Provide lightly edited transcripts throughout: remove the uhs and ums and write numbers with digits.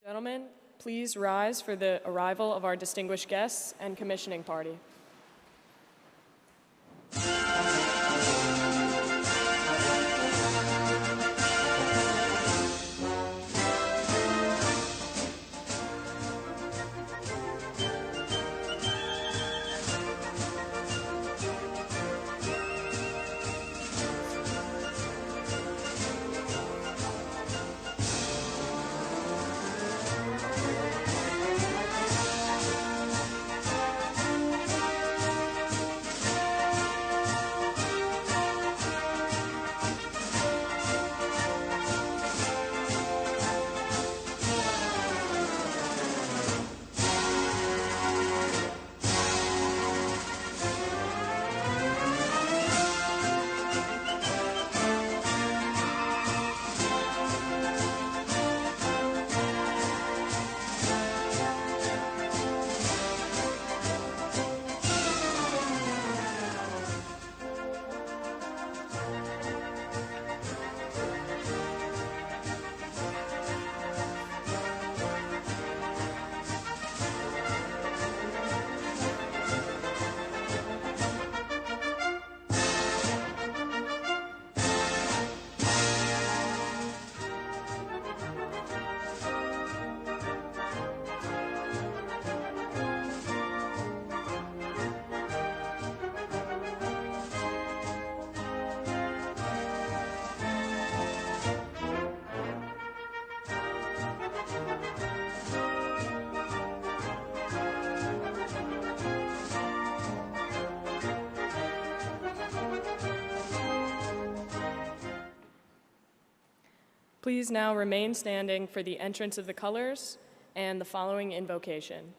Gentlemen, please rise for the arrival of our distinguished guests and commissioning party. Please now remain standing for the entrance of the colors and the following invocation.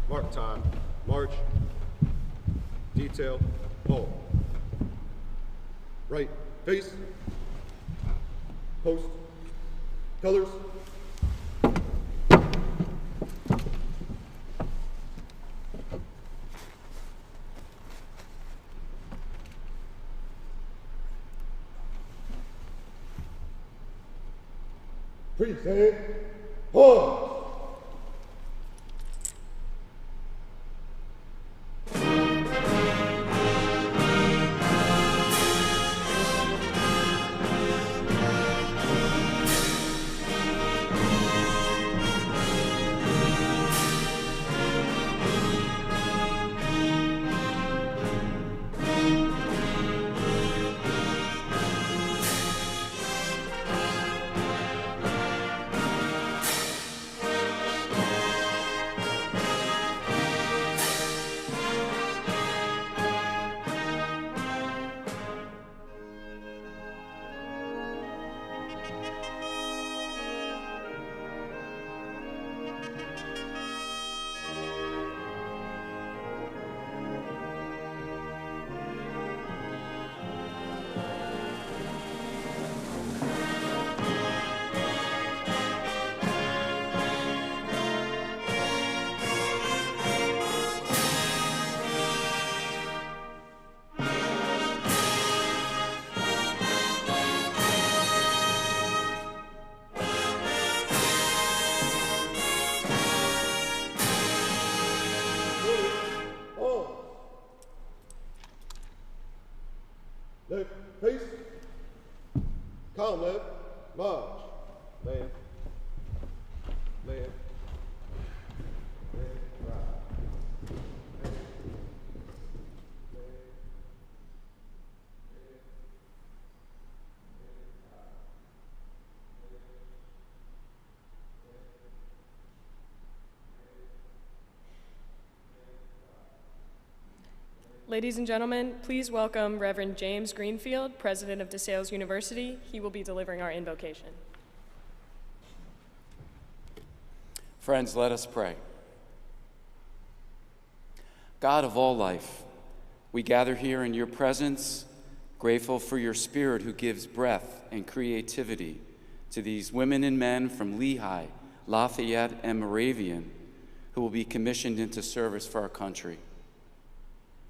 Mark time, march, detail, hold. Right, face, post, colors. Present, pause. Left, face, calm left, march, left, left, left, right, left, left, Ladies and gentlemen, please welcome Reverend James Greenfield, President of DeSales University. He will be delivering our invocation. Friends, let us pray. God of all life, we gather here in your presence, grateful for your Spirit who gives breath and creativity to these women and men from Lehigh, Lafayette, and Moravian who will be commissioned into service for our country.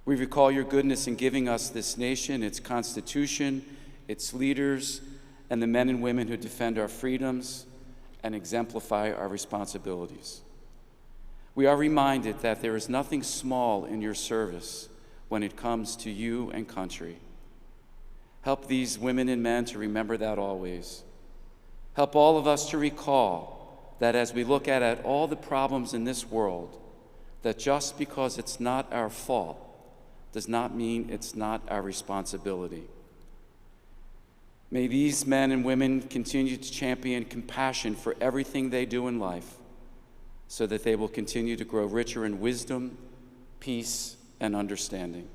We recall your goodness in giving us this nation, its constitution, its leaders, and the men and women who defend our freedoms and exemplify our responsibilities. We are reminded that there is nothing small in your service when it comes to you and country. Help these women and men to remember that always. Help all of us to recall that as we look at all the problems in this world, that just because it's not our fault does not mean it's not our responsibility. May these men and women continue to champion compassion for everything they do in life so that they will continue to grow richer in wisdom, peace, and understanding.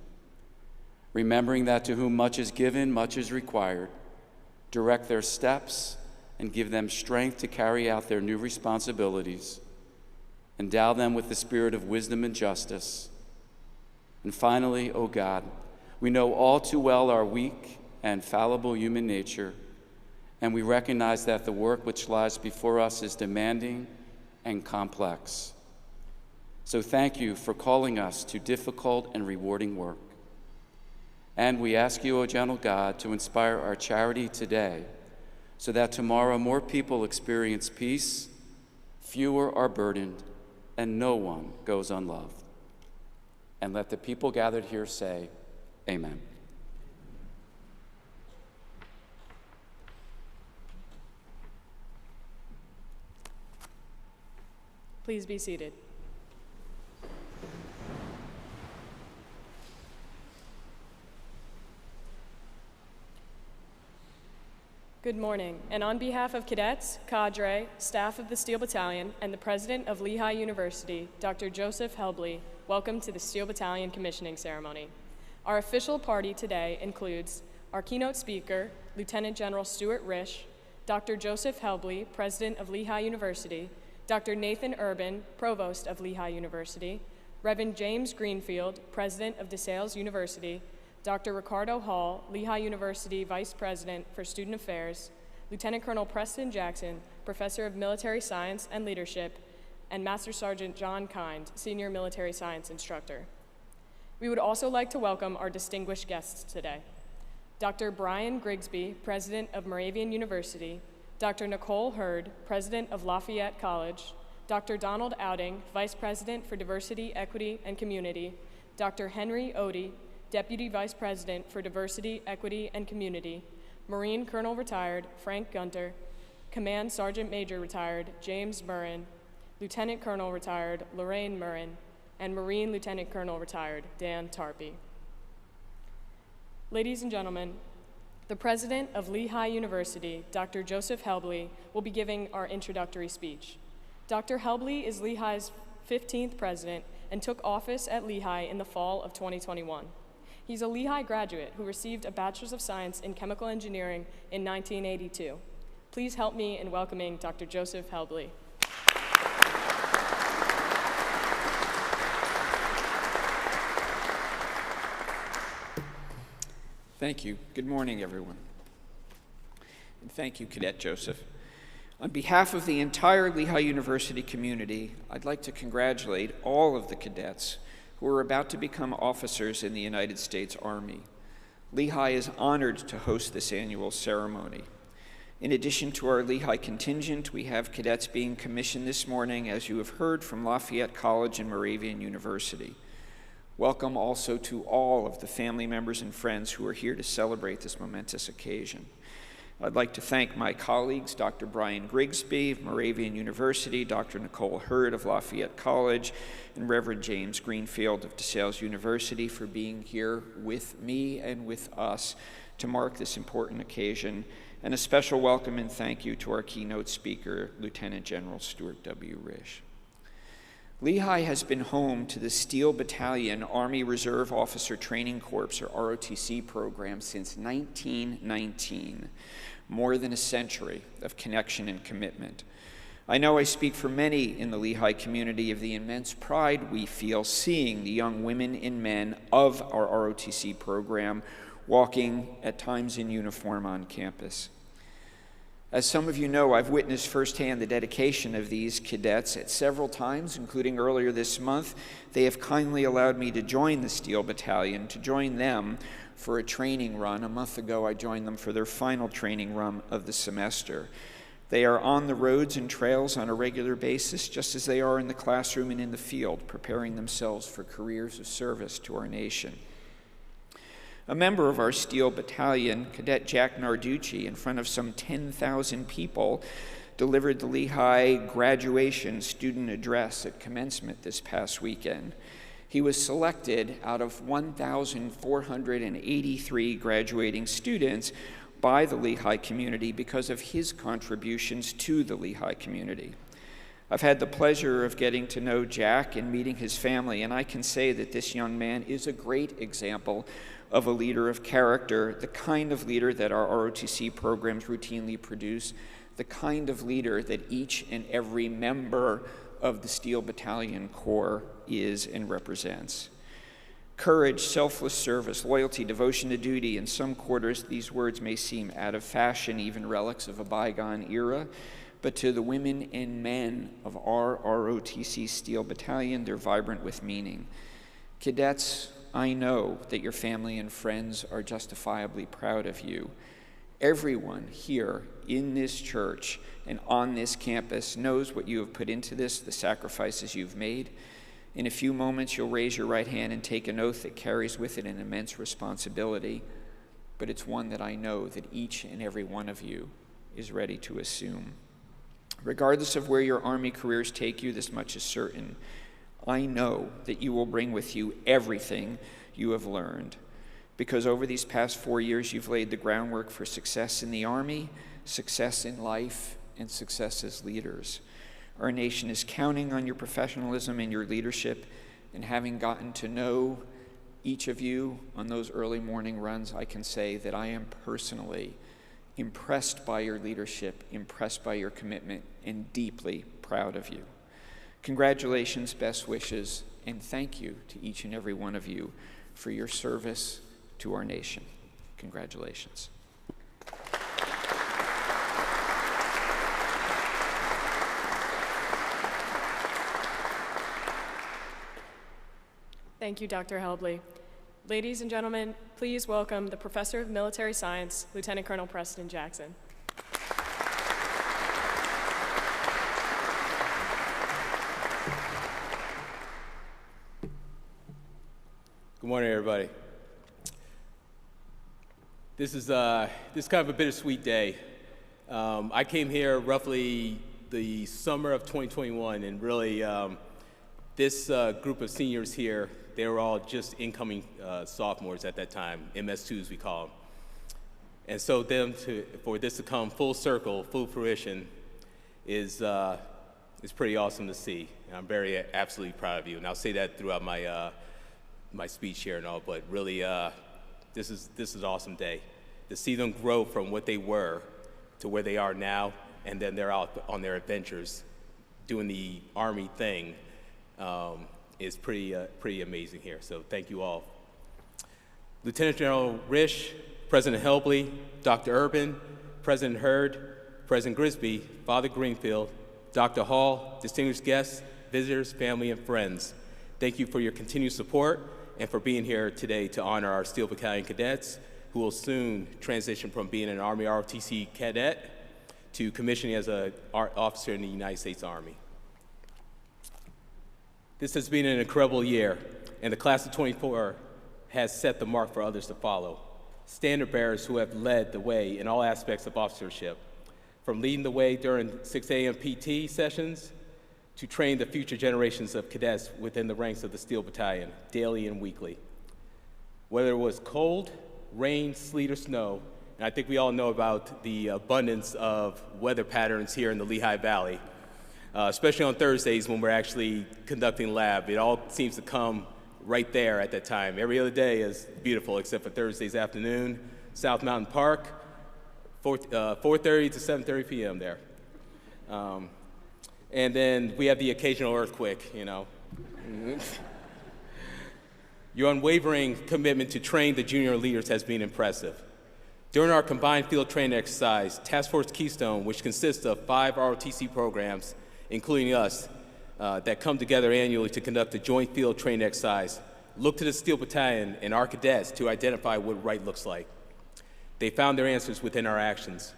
Remembering that to whom much is given, much is required, direct their steps and give them strength to carry out their new responsibilities. Endow them with the spirit of wisdom and justice. And finally, O God, we know all too well our weak and fallible human nature, and we recognize that the work which lies before us is demanding and complex. So thank you for calling us to difficult and rewarding work. And we ask you, O gentle God, to inspire our charity today so that tomorrow more people experience peace, fewer are burdened, and no one goes unloved. And let the people gathered here say, Amen. Please be seated. Good morning, and on behalf of cadets, cadre, staff of the Steel Battalion, and the president of Lehigh University, Dr. Joseph Helbley, welcome to the Steel Battalion commissioning ceremony. Our official party today includes our keynote speaker, Lieutenant General Stuart Risch, Dr. Joseph Helbley, president of Lehigh University, Dr. Nathan Urban, provost of Lehigh University, Reverend James Greenfield, president of DeSales University, Dr. Ricardo Hall, Lehigh University Vice President for Student Affairs, Lieutenant Colonel Preston Jackson, Professor of Military Science and Leadership, and Master Sergeant John Kind, Senior Military Science Instructor. We would also like to welcome our distinguished guests today. Dr. Brian Grigsby, President of Moravian University, Dr. Nicole Hurd, President of Lafayette College, Dr. Donald Outing, Vice President for Diversity, Equity, and Community, Dr. Henry Odie, Deputy Vice President for Diversity, Equity, and Community, Marine Colonel Retired Frank Gunter, Command Sergeant Major Retired James Murrin, Lieutenant Colonel Retired Lorraine Murrin, and Marine Lieutenant Colonel Retired Dan Tarpey. Ladies and gentlemen, the president of Lehigh University, Dr. Joseph Helbley, will be giving our introductory speech. Dr. Helbley is Lehigh's 15th president and took office at Lehigh in the fall of 2021. He's a Lehigh graduate who received a Bachelor's of Science in Chemical Engineering in 1982. Please help me in welcoming Dr. Joseph Helbley. Thank you. Good morning, everyone. And thank you, Cadet Joseph. On behalf of the entire Lehigh University community, I'd like to congratulate all of the cadets who are about to become officers in the United States Army. Lehigh is honored to host this annual ceremony. In addition to our Lehigh contingent, we have cadets being commissioned this morning, as you have heard, from Lafayette College and Moravian University. Welcome also to all of the family members and friends who are here to celebrate this momentous occasion. I'd like to thank my colleagues, Dr. Brian Grigsby of Moravian University, Dr. Nicole Hurd of Lafayette College, and Reverend James Greenfield of DeSales University for being here with me and with us to mark this important occasion. And a special welcome and thank you to our keynote speaker, Lieutenant General Stuart W. Risch. Lehigh has been home to the Steel Battalion Army Reserve Officer Training Corps, or ROTC program, since 1919, more than a century of connection and commitment. I know I speak for many in the Lehigh community of the immense pride we feel seeing the young women and men of our ROTC program walking at times in uniform on campus. As some of you know, I've witnessed firsthand the dedication of these cadets at several times, including earlier this month. They have kindly allowed me to join the Steel Battalion, to join them for a training run. A month ago, I joined them for their final training run of the semester. They are on the roads and trails on a regular basis, just as they are in the classroom and in the field, preparing themselves for careers of service to our nation. A member of our Steel Battalion, Cadet Jack Narducci, in front of some 10,000 people, delivered the Lehigh graduation student address at commencement this past weekend. He was selected out of 1,483 graduating students by the Lehigh community because of his contributions to the Lehigh community. I've had the pleasure of getting to know Jack and meeting his family, and I can say that this young man is a great example of a leader of character, the kind of leader that our ROTC programs routinely produce, the kind of leader that each and every member of the Steel Battalion Corps is and represents. Courage, selfless service, loyalty, devotion to duty. In some quarters, these words may seem out of fashion, even relics of a bygone era, but to the women and men of our ROTC Steel Battalion, they're vibrant with meaning. Cadets, I know that your family and friends are justifiably proud of you. Everyone here in this church and on this campus knows what you have put into this, the sacrifices you've made. In a few moments, you'll raise your right hand and take an oath that carries with it an immense responsibility, but it's one that I know that each and every one of you is ready to assume. Regardless of where your Army careers take you, this much is certain. I know that you will bring with you everything you have learned, because over these past 4 years, you've laid the groundwork for success in the Army, success in life, and success as leaders. Our nation is counting on your professionalism and your leadership, and having gotten to know each of you on those early morning runs, I can say that I am personally impressed by your leadership, impressed by your commitment, and deeply proud of you. Congratulations, best wishes, and thank you to each and every one of you for your service to our nation. Congratulations. Thank you, Dr. Helbley. Ladies and gentlemen, please welcome the Professor of Military Science, Lieutenant Colonel Preston Jackson. Good morning, everybody. This is kind of a bittersweet day. I came here roughly the summer of 2021, and really this group of seniors here, they were all just incoming sophomores at that time, MS2s we call them. And so for this to come full circle, full fruition, is pretty awesome to see. And I'm absolutely proud of you, and I'll say that throughout my my speech here and all, but really this is an awesome day. To see them grow from what they were to where they are now, and then they're out on their adventures doing the Army thing, is pretty amazing here. So thank you all. Lieutenant General Risch, President Helbley, Dr. Urban, President Hurd, President Grisby, Father Greenfield, Dr. Hall, distinguished guests, visitors, family, and friends, thank you for your continued support and for being here today to honor our Steel Battalion cadets who will soon transition from being an Army ROTC cadet to commissioning as an officer in the United States Army. This has been an incredible year, and the class of 24 has set the mark for others to follow. Standard bearers who have led the way in all aspects of officership, from leading the way during 6 a.m. PT sessions to train the future generations of cadets within the ranks of the Steel Battalion, daily and weekly. Whether it was cold, rain, sleet, or snow, and I think we all know about the abundance of weather patterns here in the Lehigh Valley, especially on Thursdays when we're actually conducting lab. It all seems to come right there at that time. Every other day is beautiful except for Thursdays afternoon, South Mountain Park, 4:30 to 7:30 p.m. there. And then we have the occasional earthquake, you know. Your unwavering commitment to train the junior leaders has been impressive. During our combined field training exercise, Task Force Keystone, which consists of 5 ROTC programs, including us, that come together annually to conduct a joint field training exercise, look to the Steel Battalion and our cadets to identify what right looks like. They found their answers within our actions.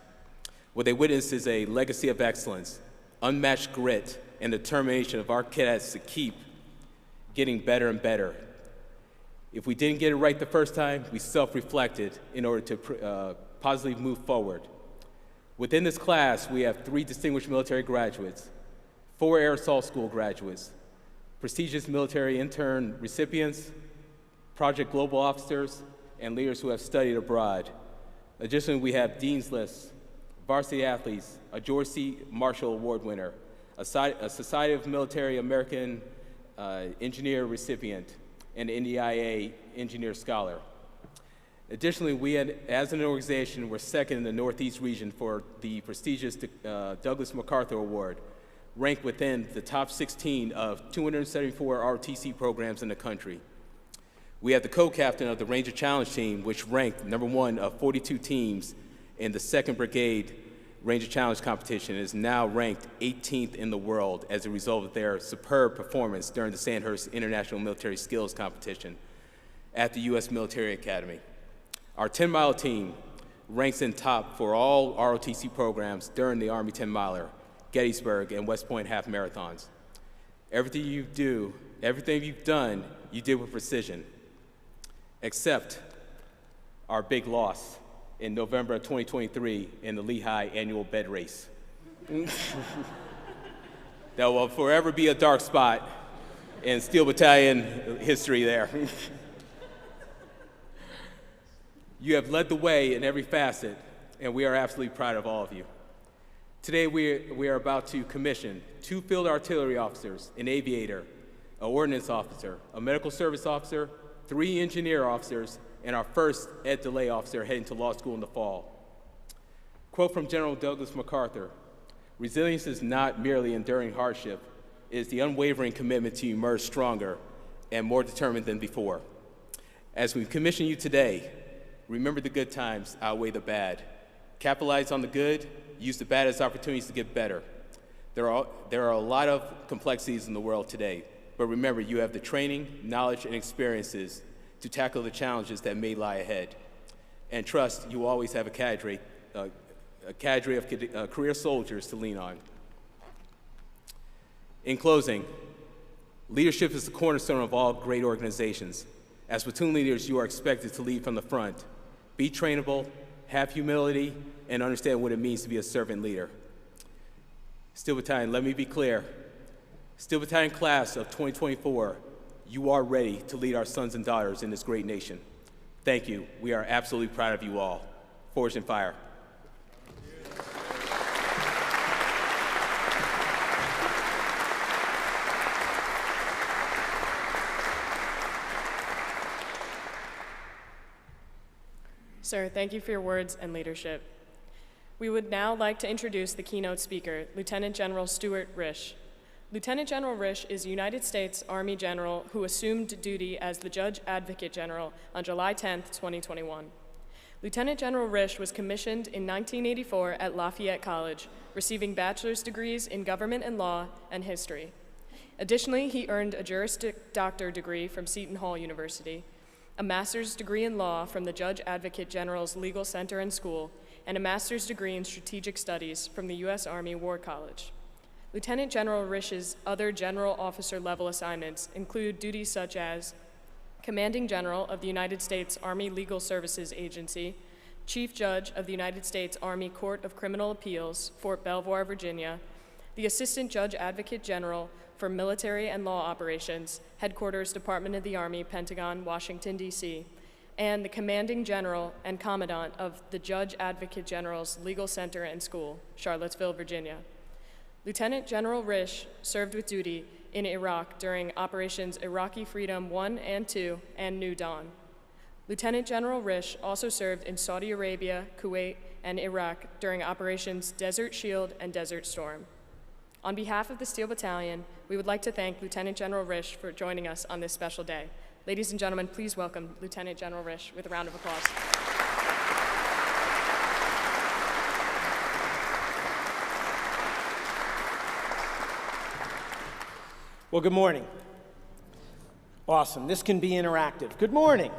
What they witnessed is a legacy of excellence, unmatched grit, and determination of our cadets to keep getting better and better. If we didn't get it right the first time, we self-reflected in order to positively move forward. Within this class, we have 3 distinguished military graduates, 4 Air Assault School graduates, prestigious military intern recipients, Project Global officers, and leaders who have studied abroad. Additionally, we have Dean's Lists, varsity athletes, a George C. Marshall Award winner, a Society of Military American engineer recipient, and an NDIA engineer scholar. Additionally, we as an organization, we're second in the Northeast region for the prestigious Douglas MacArthur Award, ranked within the top 16 of 274 ROTC programs in the country. We have the co-captain of the Ranger Challenge team, which ranked #1 of 42 teams in the 2nd Brigade Ranger Challenge competition, and is now ranked 18th in the world as a result of their superb performance during the Sandhurst International Military Skills Competition at the U.S. Military Academy. Our 10-mile team ranks in top for all ROTC programs during the Army 10-miler, Gettysburg, and West Point half marathons. Everything you've done, you did with precision, except our big loss in November of 2023 in the Lehigh annual bed race. That will forever be a dark spot in Steel Battalion history there. You have led the way in every facet, and we are absolutely proud of all of you. Today, we are about to commission 2 field artillery officers, an aviator, an ordnance officer, a medical service officer, 3 engineer officers, and our first Ed DeLay officer heading to law school in the fall. Quote from General Douglas MacArthur, "Resilience is not merely enduring hardship, it is the unwavering commitment to emerge stronger and more determined than before." As we commission you today, remember the good times outweigh the bad. Capitalize on the good, use the bad as opportunities to get better. There are a lot of complexities in the world today, but remember, you have the training, knowledge, and experiences to tackle the challenges that may lie ahead. And trust, you always have a cadre of career soldiers to lean on. In closing, leadership is the cornerstone of all great organizations. As platoon leaders, you are expected to lead from the front. Be trainable, have humility, and understand what it means to be a servant leader. Steel Battalion, let me be clear. Steel Battalion class of 2024, you are ready to lead our sons and daughters in this great nation. Thank you. We are absolutely proud of you all. Forge and fire. Sir, thank you for your words and leadership. We would now like to introduce the keynote speaker, Lieutenant General Stuart Risch. Lieutenant General Risch is a United States Army general who assumed duty as the Judge Advocate General on July 10, 2021. Lieutenant General Risch was commissioned in 1984 at Lafayette College, receiving bachelor's degrees in government and law and history. Additionally, he earned a Juris Doctor degree from Seton Hall University, a master's degree in law from the Judge Advocate General's Legal Center and School, and a master's degree in strategic studies from the U.S. Army War College. Lieutenant General Risch's other general officer level assignments include duties such as Commanding General of the United States Army Legal Services Agency, Chief Judge of the United States Army Court of Criminal Appeals, Fort Belvoir, Virginia, the Assistant Judge Advocate General for Military and Law Operations, Headquarters, Department of the Army, Pentagon, Washington, D.C., and the Commanding General and Commandant of the Judge Advocate General's Legal Center and School, Charlottesville, Virginia. Lieutenant General Risch served with duty in Iraq during Operations Iraqi Freedom 1 and 2 and New Dawn. Lieutenant General Risch also served in Saudi Arabia, Kuwait, and Iraq during Operations Desert Shield and Desert Storm. On behalf of the Steel Battalion, we would like to thank Lieutenant General Risch for joining us on this special day. Ladies and gentlemen, please welcome Lieutenant General Risch with a round of applause. Well, good morning. Awesome. This can be interactive. Good morning.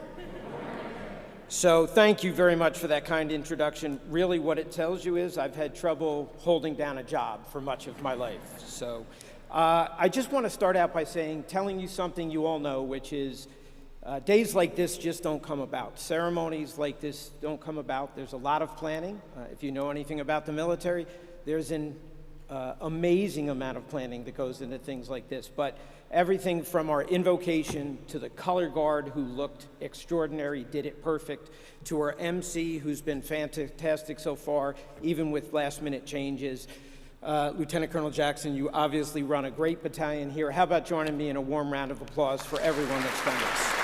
So thank you very much for that kind introduction. Really what it tells you is I've had trouble holding down a job for much of my life. So I just want to start out by telling you something you all know, which is days like this just don't come about. Ceremonies like this don't come about. There's a lot of planning. If you know anything about the military, there's an amazing amount of planning that goes into things like this. But everything from our invocation to the color guard who looked extraordinary, did it perfect, to our MC who's been fantastic so far, even with last minute changes. Lieutenant Colonel Jackson, you obviously run a great battalion here. How about joining me in a warm round of applause for everyone that's done this?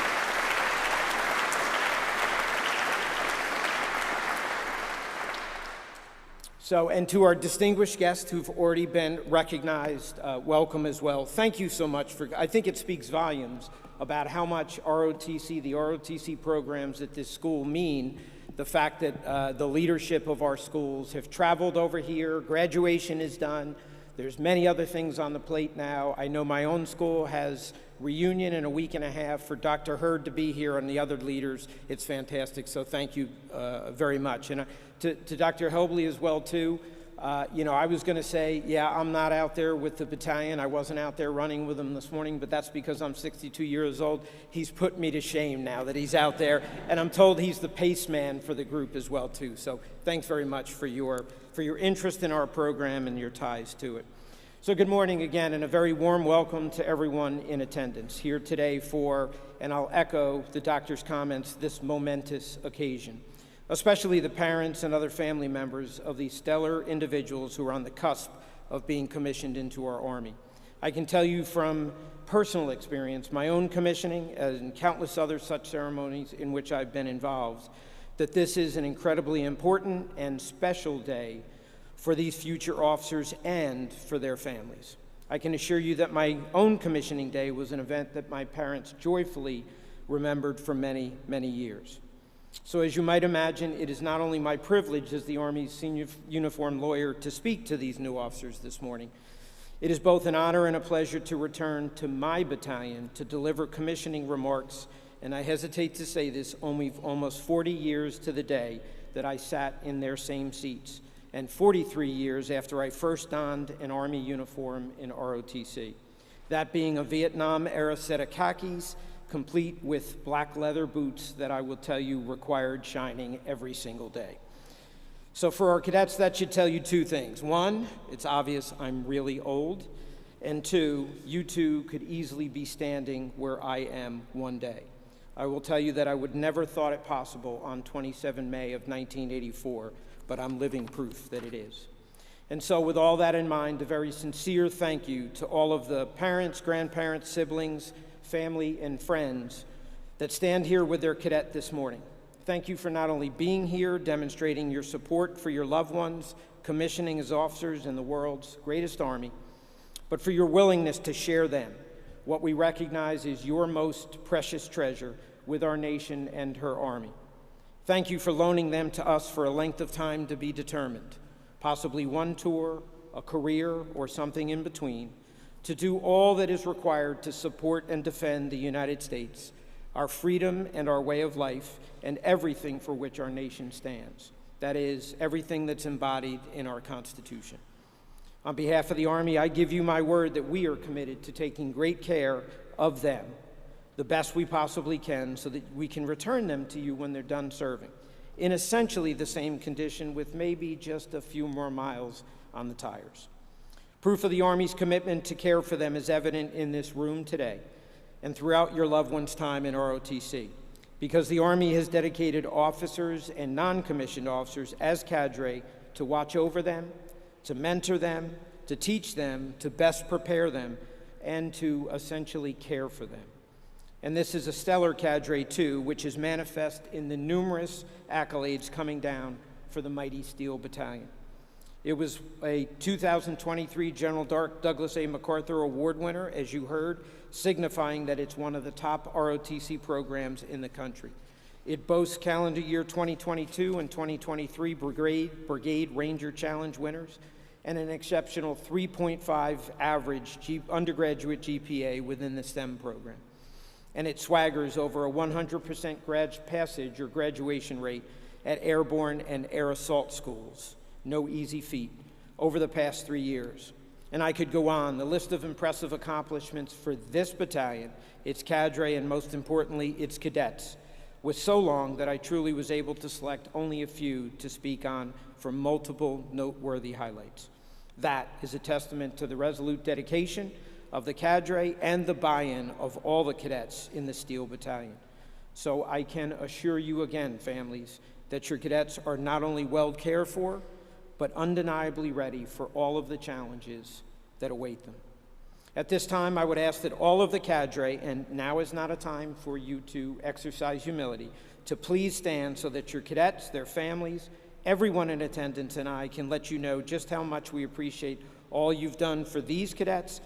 So, and to our distinguished guests who've already been recognized, welcome as well. Thank you so much I think it speaks volumes about how much the ROTC programs at this school mean. The fact that the leadership of our schools have traveled over here, graduation is done. There's many other things on the plate now. I know my own school has reunion in a week and a half. For Dr. Hurd to be here and the other leaders, it's fantastic. So thank you very much. And to Dr. Helbley as well, too. I was going to say, yeah, I'm not out there with the battalion. I wasn't out there running with them this morning, but that's because I'm 62 years old. He's put me to shame now that he's out there, and I'm told he's the pace man for the group as well, too. So thanks very much for your interest in our program and your ties to it. So good morning again, and a very warm welcome to everyone in attendance here today for, and I'll echo the doctor's comments, this momentous occasion, especially the parents and other family members of these stellar individuals who are on the cusp of being commissioned into our Army. I can tell you from personal experience, my own commissioning and countless other such ceremonies in which I've been involved, that this is an incredibly important and special day for these future officers and for their families. I can assure you that my own commissioning day was an event that my parents joyfully remembered for many, many years. So as you might imagine, it is not only my privilege as the Army's senior uniformed lawyer to speak to these new officers this morning, it is both an honor and a pleasure to return to my battalion to deliver commissioning remarks, and I hesitate to say this, only almost 40 years to the day that I sat in their same seats, and 43 years after I first donned an Army uniform in ROTC. That being a Vietnam-era set of khakis, complete with black leather boots that I will tell you required shining every single day. So for our cadets, that should tell you two things. One, it's obvious I'm really old. And two, you too could easily be standing where I am one day. I will tell you that I would never thought it possible on 27 May of 1984, but I'm living proof that it is. And so with all that in mind, a very sincere thank you to all of the parents, grandparents, siblings, family, and friends that stand here with their cadet this morning. Thank you for not only being here, demonstrating your support for your loved ones, commissioning as officers in the world's greatest Army, but for your willingness to share them, what we recognize is your most precious treasure, with our nation and her Army. Thank you for loaning them to us for a length of time to be determined, possibly one tour, a career, or something in between, to do all that is required to support and defend the United States, our freedom and our way of life, and everything for which our nation stands. That is, everything that's embodied in our Constitution. On behalf of the Army, I give you my word that we are committed to taking great care of them, the best we possibly can, so that we can return them to you when they're done serving, in essentially the same condition with maybe just a few more miles on the tires. Proof of the Army's commitment to care for them is evident in this room today and throughout your loved ones' time in ROTC, because the Army has dedicated officers and non-commissioned officers as cadre to watch over them, to mentor them, to teach them, to best prepare them, and to essentially care for them. And this is a stellar cadre, too, which is manifest in the numerous accolades coming down for the mighty Steel Battalion. It was a 2023 General Douglas A. MacArthur Award winner, as you heard, signifying that it's one of the top ROTC programs in the country. It boasts calendar year 2022 and 2023 Brigade Ranger Challenge winners and an exceptional 3.5 average undergraduate GPA within the STEM program. And it swaggers over a 100% passage or graduation rate at airborne and air assault schools. No easy feat over the past 3 years. And I could go on. The list of impressive accomplishments for this battalion, its cadre, and most importantly, its cadets, was so long that I truly was able to select only a few to speak on for multiple noteworthy highlights. That is a testament to the resolute dedication of the cadre and the buy-in of all the cadets in the Steel Battalion. So I can assure you again, families, that your cadets are not only well cared for, but undeniably ready for all of the challenges that await them. At this time, I would ask that all of the cadre, and now is not a time for you to exercise humility, to please stand so that your cadets, their families, everyone in attendance, and I can let you know just how much we appreciate all you've done for these cadets,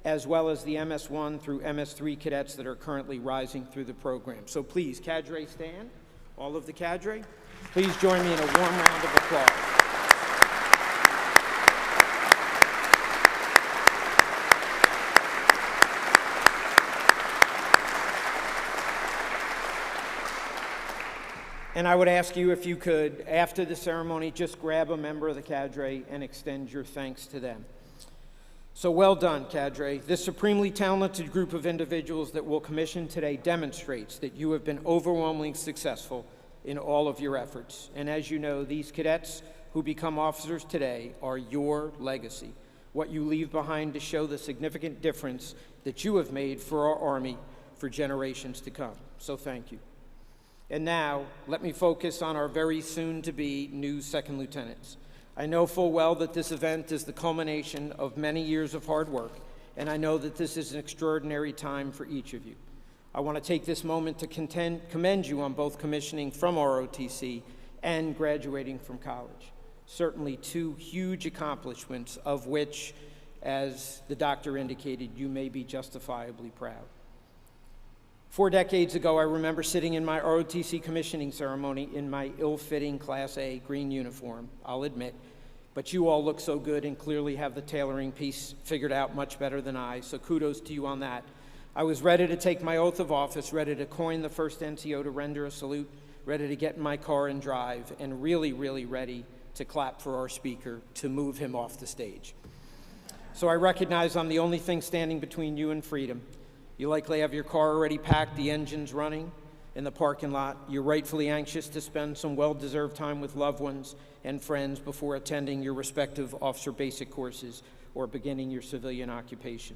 as well as the MS1 through MS3 cadets that are currently rising through the program. So please, cadre, stand. All of the cadre, please join me in a warm round of applause. And I would ask you if you could, after the ceremony, just grab a member of the cadre and extend your thanks to them. So well done, cadre. This supremely talented group of individuals that we'll commission today demonstrates that you have been overwhelmingly successful in all of your efforts. And as you know, these cadets who become officers today are your legacy, what you leave behind to show the significant difference that you have made for our Army for generations to come. So thank you. And now, let me focus on our very soon-to-be new second lieutenants. I know full well that this event is the culmination of many years of hard work, and I know that this is an extraordinary time for each of you. I want to take this moment to commend you on both commissioning from ROTC and graduating from college. Certainly two huge accomplishments of which, as the doctor indicated, you may be justifiably proud. 4 decades ago, I remember sitting in my ROTC commissioning ceremony in my ill-fitting Class A green uniform, I'll admit, but you all look so good and clearly have the tailoring piece figured out much better than I, so kudos to you on that. I was ready to take my oath of office, ready to coin the first NCO to render a salute, ready to get in my car and drive, and really, really ready to clap for our speaker to move him off the stage. So I recognize I'm the only thing standing between you and freedom. You likely have your car already packed, the engine's running in the parking lot. You're rightfully anxious to spend some well-deserved time with loved ones and friends before attending your respective officer basic courses or beginning your civilian occupation.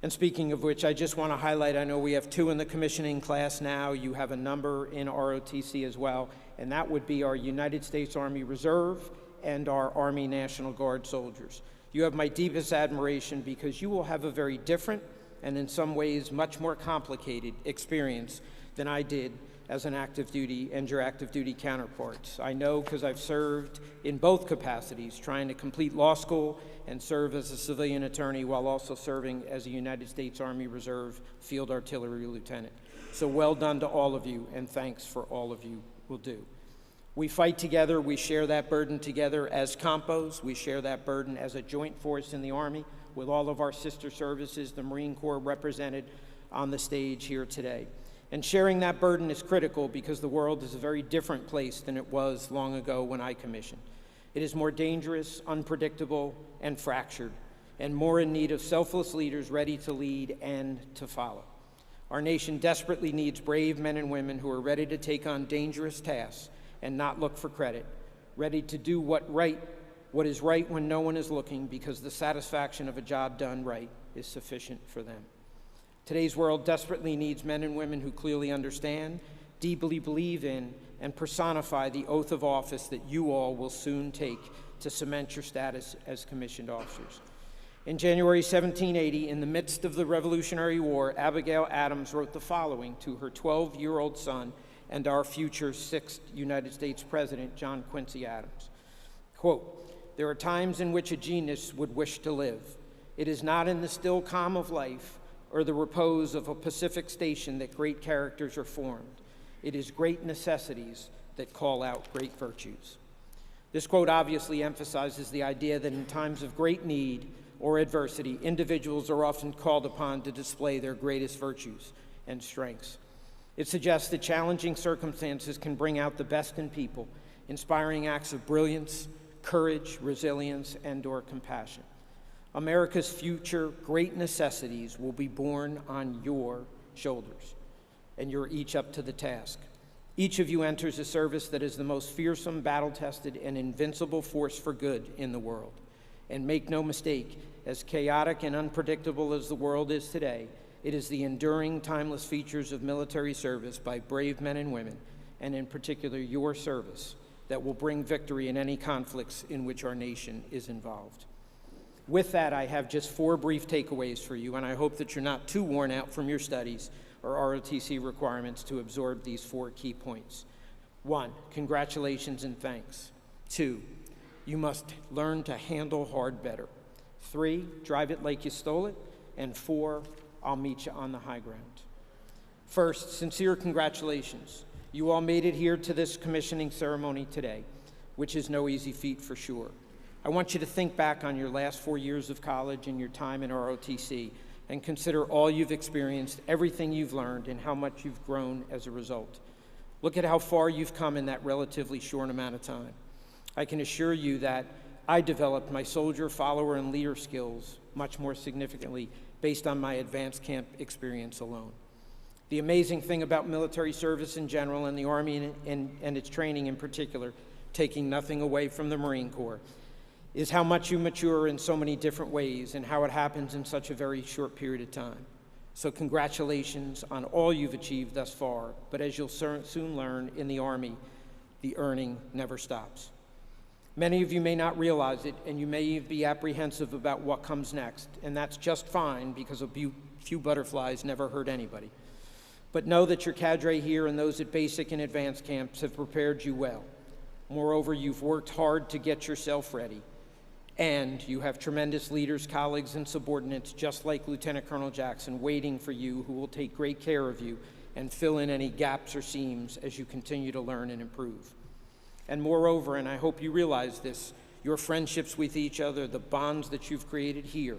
And speaking of which, I just want to highlight, I know we have 2 in the commissioning class now. You have a number in ROTC as well, and that would be our United States Army Reserve and our Army National Guard soldiers. You have my deepest admiration because you will have a very different and in some ways much more complicated experience than I did as an active duty and your active duty counterparts. I know because I've served in both capacities, trying to complete law school and serve as a civilian attorney while also serving as a United States Army Reserve Field Artillery Lieutenant. So well done to all of you, and thanks for all of you will do. We fight together, we share that burden together as compos, we share that burden as a joint force in the Army, with all of our sister services, the Marine Corps represented on the stage here today. And sharing that burden is critical because the world is a very different place than it was long ago when I commissioned. It is more dangerous, unpredictable, and fractured, and more in need of selfless leaders ready to lead and to follow. Our nation desperately needs brave men and women who are ready to take on dangerous tasks and not look for credit, ready to do what is right when no one is looking, because the satisfaction of a job done right is sufficient for them. Today's world desperately needs men and women who clearly understand, deeply believe in, and personify the oath of office that you all will soon take to cement your status as commissioned officers. In January 1780, in the midst of the Revolutionary War, Abigail Adams wrote the following to her 12-year-old son and our future 6th United States President, John Quincy Adams. Quote, "There are times in which a genius would wish to live. It is not in the still calm of life or the repose of a Pacific station that great characters are formed. It is great necessities that call out great virtues." This quote obviously emphasizes the idea that in times of great need or adversity, individuals are often called upon to display their greatest virtues and strengths. It suggests that challenging circumstances can bring out the best in people, inspiring acts of brilliance, courage, resilience, and/or compassion. America's future great necessities will be borne on your shoulders, and you're each up to the task. Each of you enters a service that is the most fearsome, battle-tested, and invincible force for good in the world. And make no mistake, as chaotic and unpredictable as the world is today, it is the enduring, timeless features of military service by brave men and women, and in particular your service, that will bring victory in any conflicts in which our nation is involved. With that, I have just 4 brief takeaways for you, and I hope that you're not too worn out from your studies or ROTC requirements to absorb these 4 key points. 1, congratulations and thanks. 2, you must learn to handle hard better. 3, drive it like you stole it. And 4, I'll meet you on the high ground. First, sincere congratulations. You all made it here to this commissioning ceremony today, which is no easy feat for sure. I want you to think back on your last 4 years of college and your time in ROTC and consider all you've experienced, everything you've learned, and how much you've grown as a result. Look at how far you've come in that relatively short amount of time. I can assure you that I developed my soldier, follower, and leader skills much more significantly based on my advanced camp experience alone. The amazing thing about military service in general and the Army and its training in particular, taking nothing away from the Marine Corps, is how much you mature in so many different ways and how it happens in such a very short period of time. So congratulations on all you've achieved thus far, but as you'll soon learn in the Army, the earning never stops. Many of you may not realize it, and you may be apprehensive about what comes next, and that's just fine because a few butterflies never hurt anybody. But know that your cadre here and those at basic and advanced camps have prepared you well. Moreover, you've worked hard to get yourself ready, and you have tremendous leaders, colleagues, and subordinates just like Lieutenant Colonel Jackson waiting for you who will take great care of you and fill in any gaps or seams as you continue to learn and improve. And moreover, and I hope you realize this, your friendships with each other, the bonds that you've created here,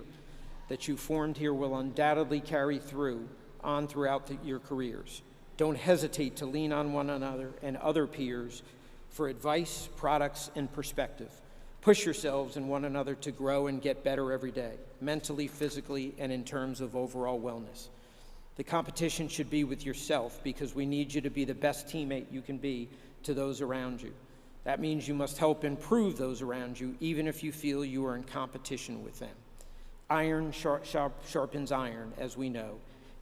that you formed here will undoubtedly carry throughout your careers. Don't hesitate to lean on one another and other peers for advice, products, and perspective. Push yourselves and one another to grow and get better every day, mentally, physically, and in terms of overall wellness. The competition should be with yourself because we need you to be the best teammate you can be to those around you. That means you must help improve those around you, even if you feel you are in competition with them. Iron sharpens iron, as we know,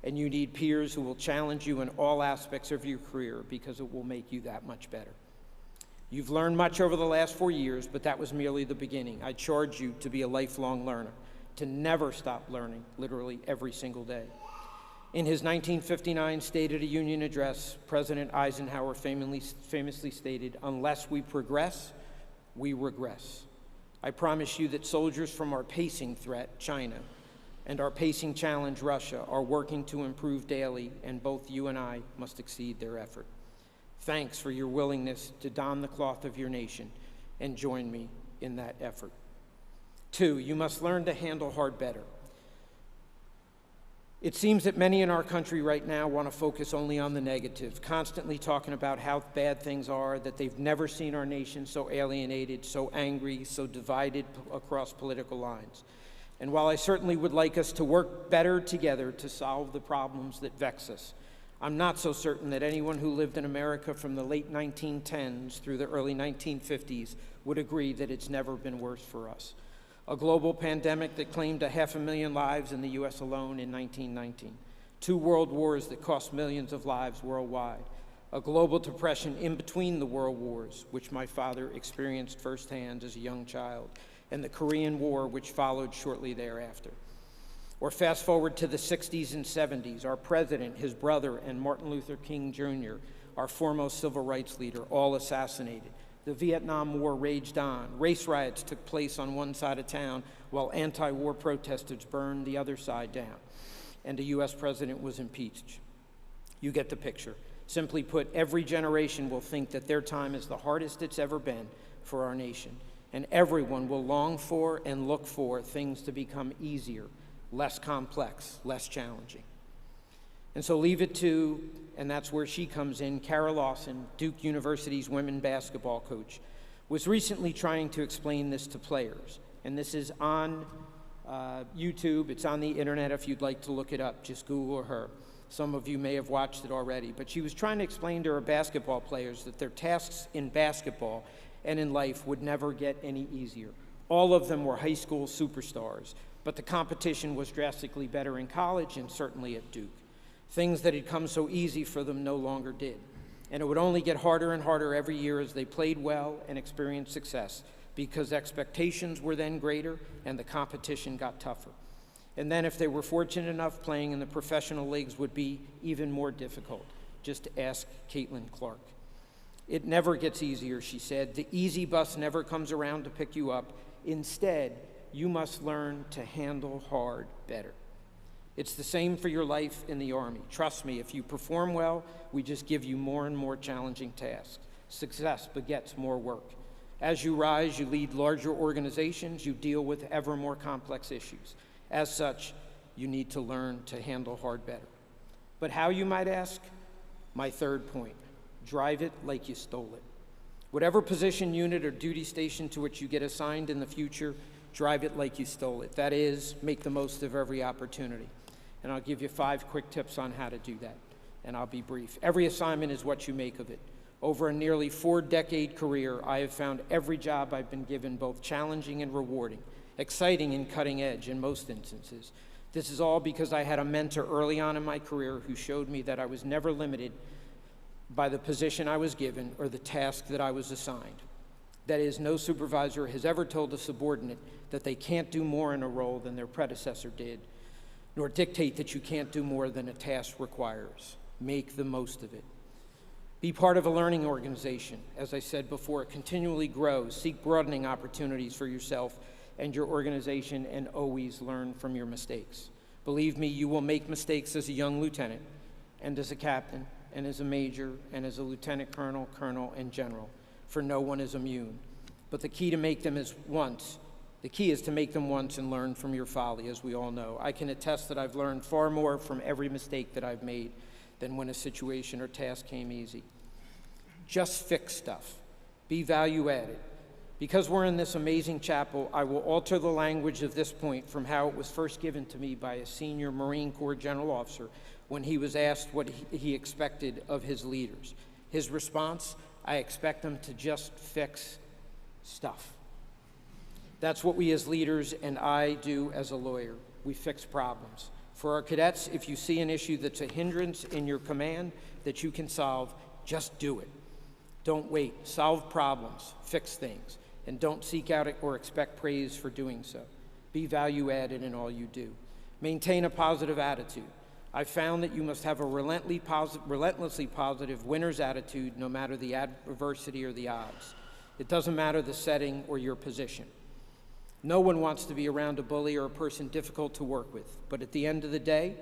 and you need peers who will challenge you in all aspects of your career because it will make you that much better. You've learned much over the last 4 years, but that was merely the beginning. I charge you to be a lifelong learner, to never stop learning, literally every single day. In his 1959 State of the Union address, President Eisenhower famously stated, "Unless we progress, we regress." I promise you that soldiers from our pacing threat, China, and our pacing challenge, Russia, are working to improve daily, and both you and I must exceed their effort. Thanks for your willingness to don the cloth of your nation and join me in that effort. 2, you must learn to handle hard better. It seems that many in our country right now want to focus only on the negative, constantly talking about how bad things are, that they've never seen our nation so alienated, so angry, so divided across political lines. And while I certainly would like us to work better together to solve the problems that vex us, I'm not so certain that anyone who lived in America from the late 1910s through the early 1950s would agree that it's never been worse for us. A global pandemic that claimed 500,000 lives in the U.S. alone in 1919. 2 world wars that cost millions of lives worldwide. a global depression in between the world wars, which my father experienced firsthand as a young child, and the Korean War, which followed shortly thereafter. Or fast forward to the 60s and 70s, our president, his brother, and Martin Luther King Jr., our foremost civil rights leader, all assassinated. The Vietnam War raged on. Race riots took place on one side of town while anti-war protesters burned the other side down. And a U.S. president was impeached. You get the picture. Simply put, every generation will think that their time is the hardest it's ever been for our nation. And everyone will long for and look for things to become easier, less complex, less challenging. And so leave it to, and that's where she comes in, Kara Lawson, Duke University's women's basketball coach, was recently trying to explain this to players. And this is on YouTube, it's on the internet if you'd like to look it up, just Google her. Some of you may have watched it already, but she was trying to explain to her basketball players that their tasks in basketball and in life would never get any easier. All of them were high school superstars, but the competition was drastically better in college and certainly at Duke. Things that had come so easy for them no longer did. And it would only get harder and harder every year as they played well and experienced success, because expectations were then greater and the competition got tougher. And then if they were fortunate enough, playing in the professional leagues would be even more difficult. Just ask Caitlin Clark. It never gets easier, she said. The easy bus never comes around to pick you up. Instead, you must learn to handle hard better. It's the same for your life in the Army. Trust me, if you perform well, we just give you more and more challenging tasks. Success begets more work. As you rise, you lead larger organizations, you deal with ever more complex issues. As such, you need to learn to handle hard better. But how, you might ask? My third point, drive it like you stole it. Whatever position, unit, or duty station to which you get assigned in the future, drive it like you stole it. That is, make the most of every opportunity. And I'll give you 5 quick tips on how to do that, and I'll be brief. Every assignment is what you make of it. Over a nearly 4-decade career, I have found every job I've been given both challenging and rewarding, exciting and cutting edge in most instances. This is all because I had a mentor early on in my career who showed me that I was never limited by the position I was given or the task that I was assigned. That is, no supervisor has ever told a subordinate that they can't do more in a role than their predecessor did, nor dictate that you can't do more than a task requires. Make the most of it. Be part of a learning organization. As I said before, continually grow, seek broadening opportunities for yourself and your organization, and always learn from your mistakes. Believe me, you will make mistakes as a young lieutenant, and as a captain, and as a major, and as a lieutenant colonel, colonel, and general, for no one is immune. But the key to make them is once. The key is to make them once and learn from your folly, as we all know. I can attest that I've learned far more from every mistake that I've made than when a situation or task came easy. Just fix stuff. Be value added. Because we're in this amazing chapel, I will alter the language of this point from how it was first given to me by a senior Marine Corps general officer when he was asked what he expected of his leaders. His response, I expect them to just fix stuff. That's what we as leaders and I do as a lawyer. We fix problems. For our cadets, if you see an issue that's a hindrance in your command that you can solve, just do it. Don't wait. Solve problems. Fix things. And don't seek out or expect praise for doing so. Be value added in all you do. Maintain a positive attitude. I've found that you must have a relentlessly positive winner's attitude no matter the adversity or the odds. It doesn't matter the setting or your position. No one wants to be around a bully or a person difficult to work with. But at the end of the day,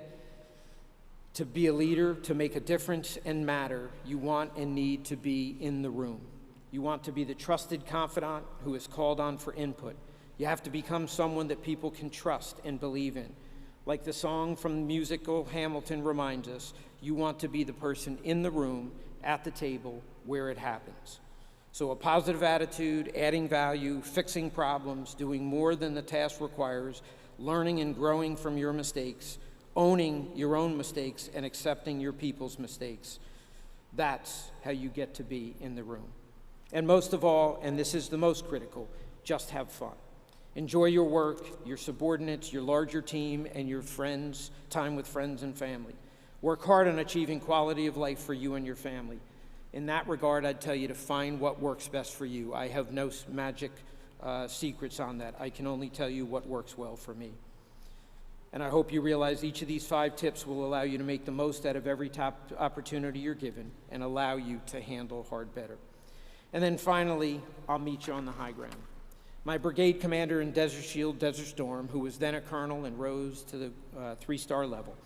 to be a leader, to make a difference and matter, you want and need to be in the room. You want to be the trusted confidant who is called on for input. You have to become someone that people can trust and believe in. Like the song from the musical Hamilton reminds us, you want to be the person in the room, at the table, where it happens. So a positive attitude, adding value, fixing problems, doing more than the task requires, learning and growing from your mistakes, owning your own mistakes, and accepting your people's mistakes. That's how you get to be in the room. And most of all, and this is the most critical, just have fun. Enjoy your work, your subordinates, your larger team, and your friends, time with friends and family. Work hard on achieving quality of life for you and your family. In that regard, I'd tell you to find what works best for you. I have no magic secrets on that. I can only tell you what works well for me. And I hope you realize each of these 5 tips will allow you to make the most out of every top opportunity you're given and allow you to handle hard better. And then finally, I'll meet you on the high ground. My brigade commander in Desert Shield, Desert Storm, who was then a colonel and rose to the 3-star level,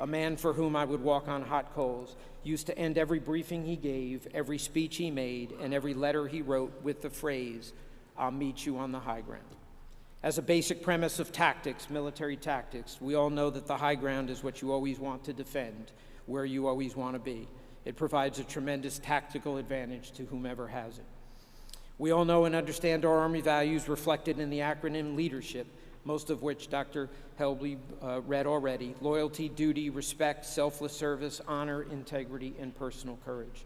a man for whom I would walk on hot coals, used to end every briefing he gave, every speech he made, and every letter he wrote with the phrase, "I'll meet you on the high ground." As a basic premise of tactics, military tactics, we all know that the high ground is what you always want to defend, where you always want to be. It provides a tremendous tactical advantage to whomever has it. We all know and understand our Army values reflected in the acronym LEADERSHIP, most of which Dr. Helbley read already: loyalty, duty, respect, selfless service, honor, integrity, and personal courage.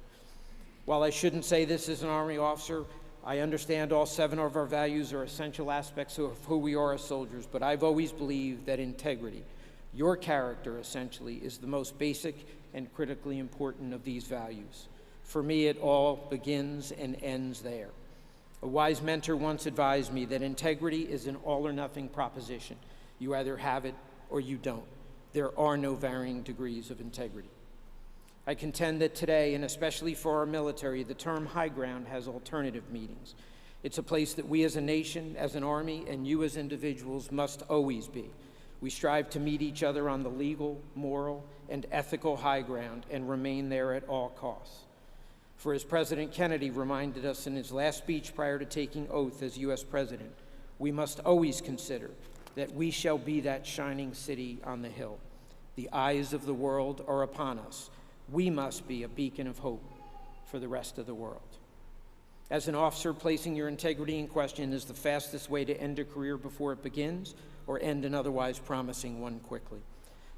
While I shouldn't say this as an Army officer, I understand all 7 of our values are essential aspects of who we are as soldiers, but I've always believed that integrity, your character essentially, is the most basic and critically important of these values. For me, it all begins and ends there. A wise mentor once advised me that integrity is an all-or-nothing proposition. You either have it or you don't. There are no varying degrees of integrity. I contend that today, and especially for our military, the term high ground has alternative meanings. It's a place that we as a nation, as an Army, and you as individuals must always be. We strive to meet each other on the legal, moral, and ethical high ground and remain there at all costs. For as President Kennedy reminded us in his last speech prior to taking oath as U.S. President, we must always consider that we shall be that shining city on the hill. The eyes of the world are upon us. We must be a beacon of hope for the rest of the world. As an officer, placing your integrity in question is the fastest way to end a career before it begins or end an otherwise promising one quickly.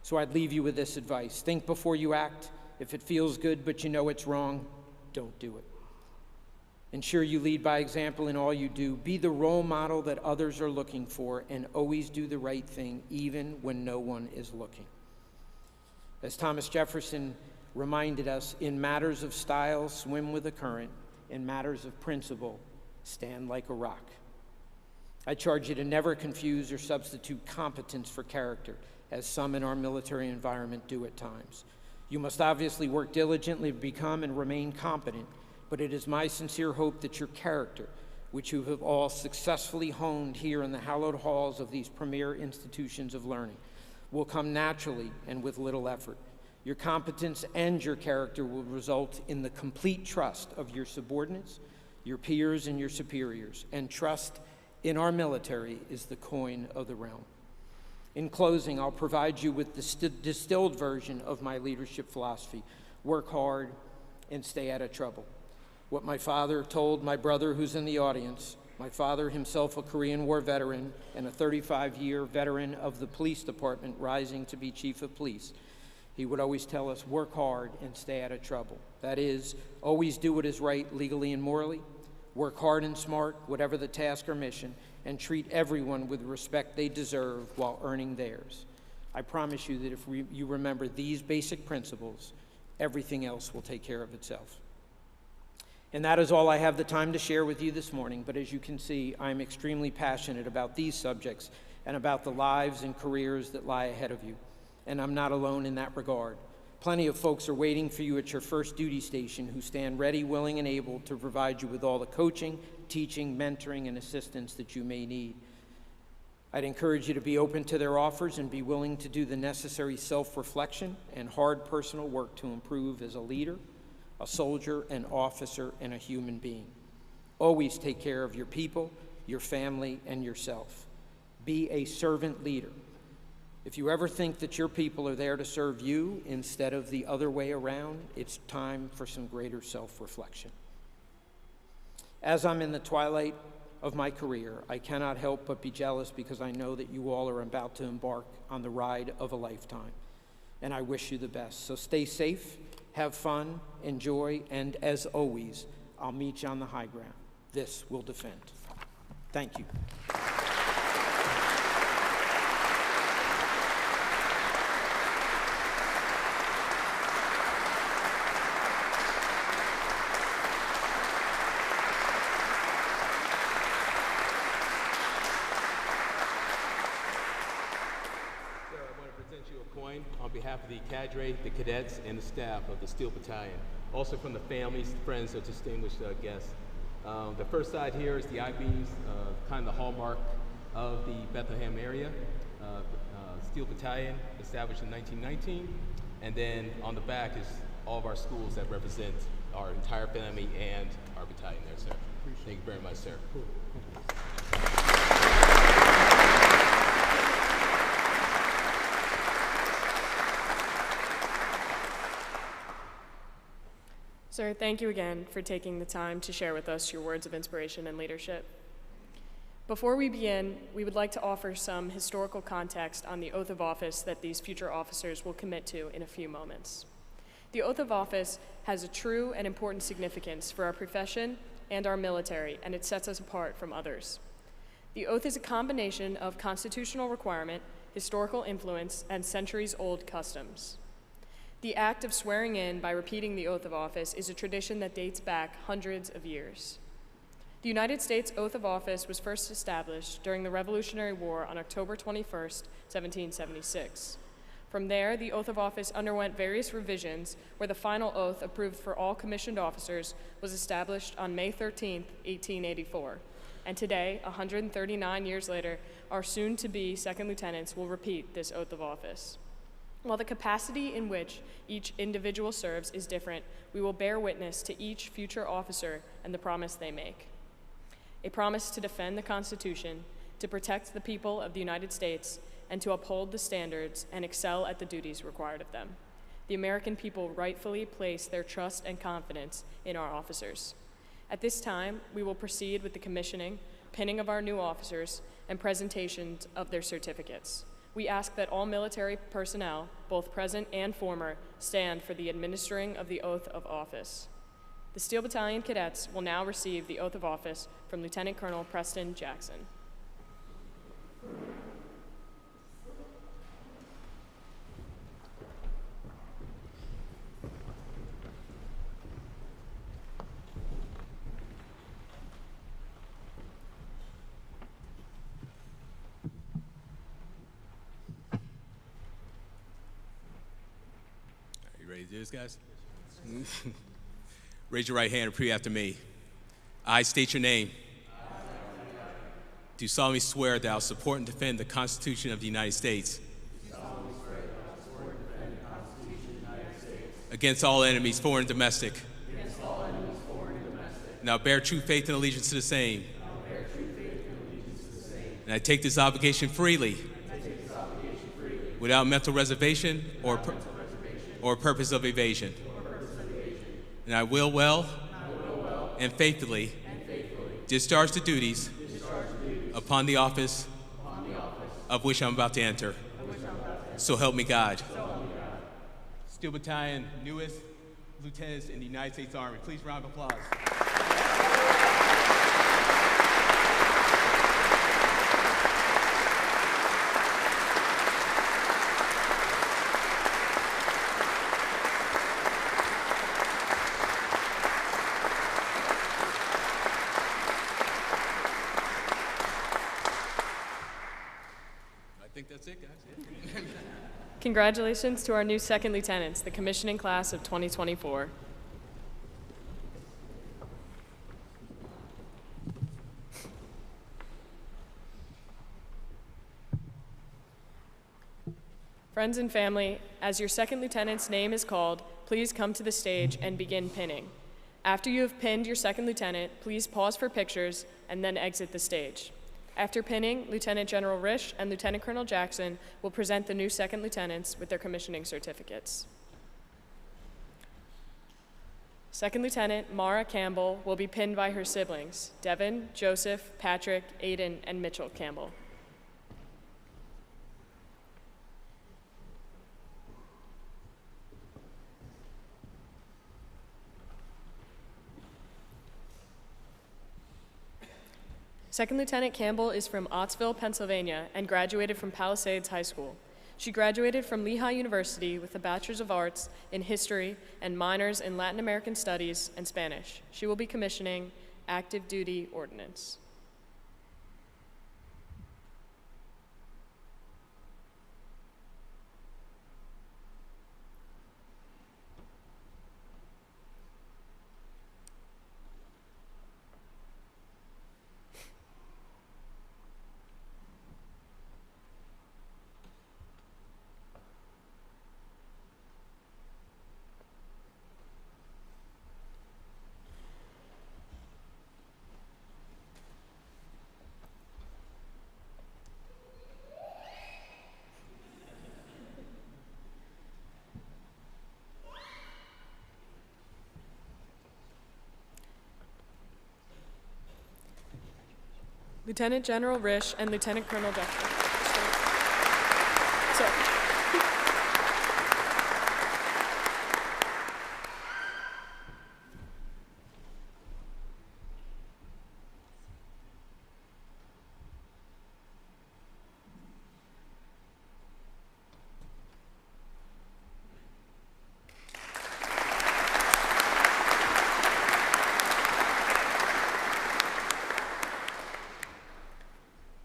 So I'd leave you with this advice. Think before you act. If it feels good but you know it's wrong, don't do it. Ensure you lead by example in all you do. Be the role model that others are looking for, and always do the right thing even when no one is looking. As Thomas Jefferson reminded us, in matters of style, swim with the current. In matters of principle, stand like a rock. I charge you to never confuse or substitute competence for character, as some in our military environment do at times. You must obviously work diligently to become and remain competent, but it is my sincere hope that your character, which you have all successfully honed here in the hallowed halls of these premier institutions of learning, will come naturally and with little effort. Your competence and your character will result in the complete trust of your subordinates, your peers, and your superiors. And trust in our military is the coin of the realm. In closing, I'll provide you with the distilled version of my leadership philosophy: work hard and stay out of trouble. What my father told my brother who's in the audience, my father himself a Korean War veteran and a 35-year veteran of the police department rising to be chief of police, he would always tell us, work hard and stay out of trouble. That is, always do what is right legally and morally, work hard and smart, whatever the task or mission, and treat everyone with the respect they deserve while earning theirs. I promise you that if you remember these basic principles, everything else will take care of itself. And that is all I have the time to share with you this morning, but as you can see, I'm extremely passionate about these subjects and about the lives and careers that lie ahead of you. And I'm not alone in that regard. Plenty of folks are waiting for you at your first duty station who stand ready, willing, and able to provide you with all the coaching, teaching, mentoring, and assistance that you may need. I'd encourage you to be open to their offers and be willing to do the necessary self-reflection and hard personal work to improve as a leader, a soldier, an officer, and a human being. Always take care of your people, your family, and yourself. Be a servant leader. If you ever think that your people are there to serve you instead of the other way around, it's time for some greater self-reflection. As I'm in the twilight of my career, I cannot help but be jealous because I know that you all are about to embark on the ride of a lifetime, and I wish you the best. So stay safe, have fun, enjoy, and as always, I'll meet you on the high ground. This will defend. Thank you. behalf of the cadre, the cadets, and the staff of the Steel Battalion. Also from the families, friends, of distinguished guests. The first side here is the I-beams, kind of the hallmark of the Bethlehem area. Steel Battalion, established in 1919. And then on the back is all of our schools that represent our entire family and our battalion there, sir. Thank you very much, sir. Sir, thank you again for taking the time to share with us your words of inspiration and leadership. Before we begin, we would like to offer some historical context on the oath of office that these future officers will commit to in a few moments. The oath of office has a true and important significance for our profession and our military, and it sets us apart from others. The oath is a combination of constitutional requirement, historical influence, and centuries-old customs. The act of swearing in by repeating the oath of office is a tradition that dates back hundreds of years. The United States oath of office was first established during the Revolutionary War on October 21st, 1776. From there, the oath of office underwent various revisions, where the final oath approved for all commissioned officers was established on May 13, 1884. And today, 139 years later, our soon-to-be second lieutenants will repeat this oath of office. While the capacity in which each individual serves is different, we will bear witness to each future officer and the promise they make. A promise to defend the Constitution, to protect the people of the United States, and to uphold the standards and excel at the duties required of them. The American people rightfully place their trust and confidence in our officers. At this time, we will proceed with the commissioning, pinning of our new officers, and presentations of their certificates. We ask that all military personnel, both present and former, stand for the administering of the oath of office. The Steel Battalion cadets will now receive the oath of office from Lieutenant Colonel Preston Jackson. Are you ready to do this, guys? Raise your right hand and repeat after me. I state your name. Do solemnly swear that I will support and defend the Constitution of the United States against all enemies, foreign and domestic. And I will bear true faith and allegiance to the same. And I take this obligation freely, without mental reservation or purpose of evasion. And I will well and faithfully discharge the duties upon the office of which I'm about to enter. So help me God. Steel Battalion, newest lieutenants in the United States Army. Please round of applause. I think that's it, guys. Congratulations to our new second lieutenants, the commissioning class of 2024. Friends and family, as your second lieutenant's name is called, please come to the stage and begin pinning. After you have pinned your second lieutenant, please pause for pictures and then exit the stage. After pinning, Lieutenant General Risch and Lieutenant Colonel Jackson will present the new second lieutenants with their commissioning certificates. Second Lieutenant Mara Campbell will be pinned by her siblings, Devin, Joseph, Patrick, Aiden, and Mitchell Campbell. Second Lieutenant Campbell is from Ottsville, Pennsylvania, and graduated from Palisades High School. She graduated from Lehigh University with a Bachelor's of Arts in History and minors in Latin American Studies and Spanish. She will be commissioning active duty ordnance. Lieutenant General Risch and Lieutenant Colonel Jackson. Sorry.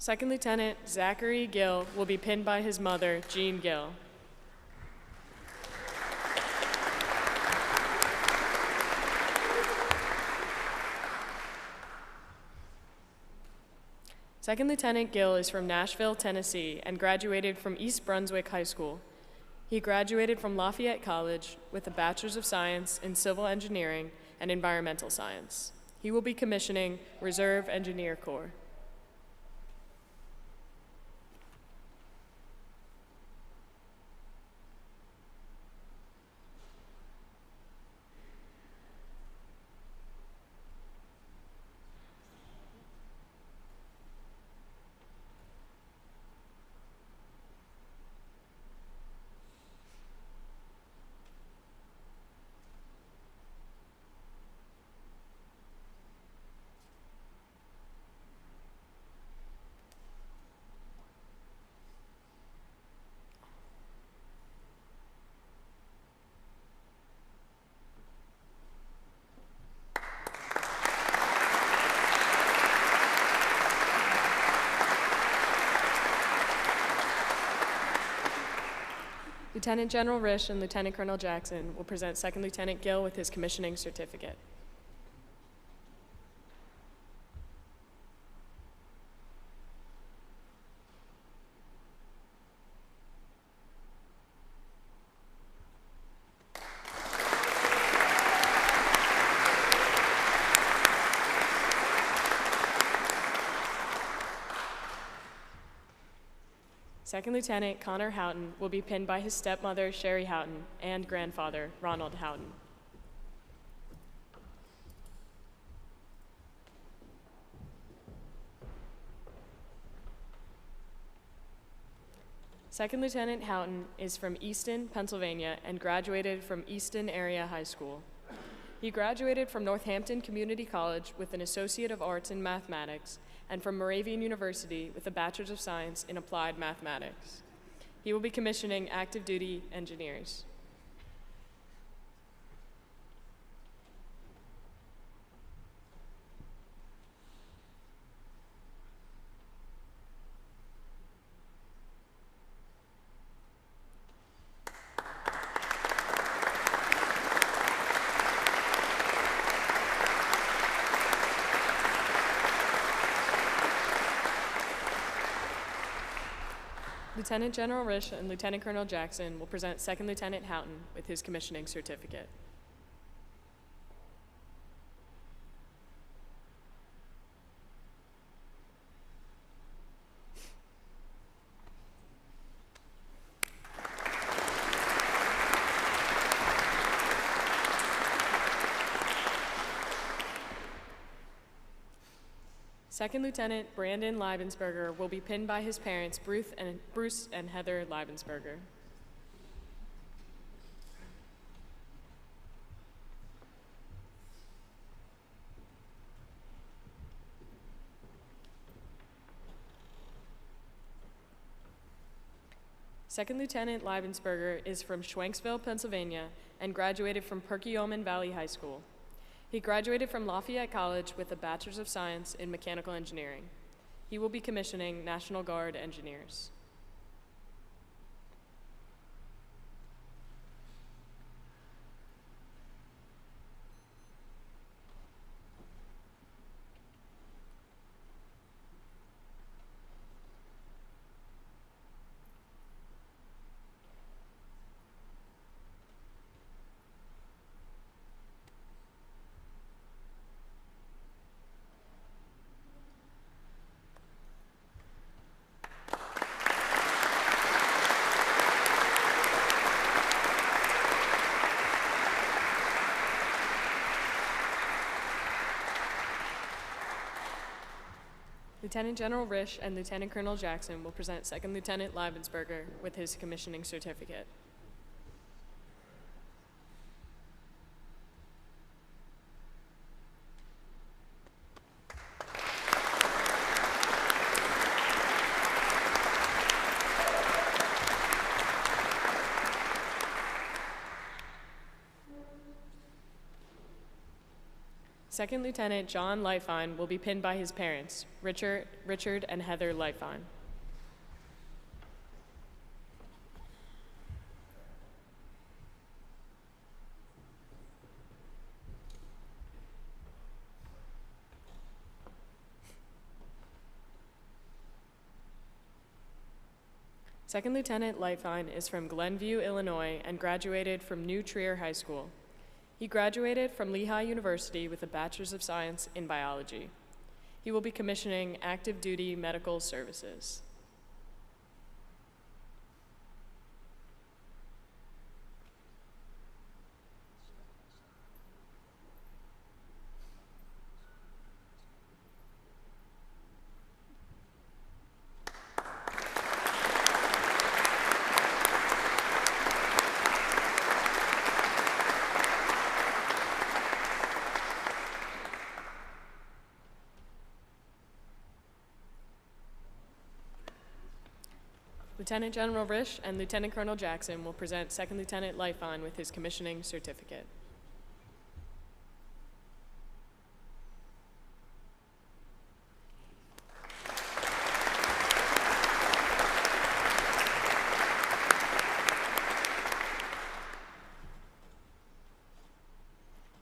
Second Lieutenant Zachary Gill will be pinned by his mother, Jean Gill. Second Lieutenant Gill is from Nashville, Tennessee, and graduated from East Brunswick High School. He graduated from Lafayette College with a Bachelor's of Science in Civil Engineering and Environmental Science. He will be commissioning Reserve Engineer Corps. Lieutenant General Risch and Lieutenant Colonel Jackson will present Second Lieutenant Gill with his commissioning certificate. Second Lieutenant Connor Houghton will be pinned by his stepmother, Sherry Houghton, and grandfather, Ronald Houghton. Second Lieutenant Houghton is from Easton, Pennsylvania, and graduated from Easton Area High School. He graduated from Northampton Community College with an Associate of Arts in Mathematics and from Moravian University with a Bachelor's of Science in Applied Mathematics. He will be commissioning active duty engineers. Lieutenant General Risch and Lieutenant Colonel Jackson will present Second Lieutenant Houghton with his commissioning certificate. Second Lieutenant Brandon Liebensberger will be pinned by his parents, Bruce and Heather Liebensberger. Second Lieutenant Liebensberger is from Schwenksville, Pennsylvania, and graduated from Perkiomen Valley High School. He graduated from Lafayette College with a Bachelor's of Science in Mechanical Engineering. He will be commissioning National Guard engineers. Lieutenant General Risch and Lieutenant Colonel Jackson will present Second Lieutenant Leibensberger with his commissioning certificate. Second Lieutenant John Lightfine will be pinned by his parents, Richard and Heather Lightfine. Second Lieutenant Lightfine is from Glenview, Illinois, and graduated from New Trier High School. He graduated from Lehigh University with a Bachelor's of Science in Biology. He will be commissioning active duty medical services. Lieutenant General Risch and Lieutenant Colonel Jackson will present Second Lieutenant Lightfine with his commissioning certificate.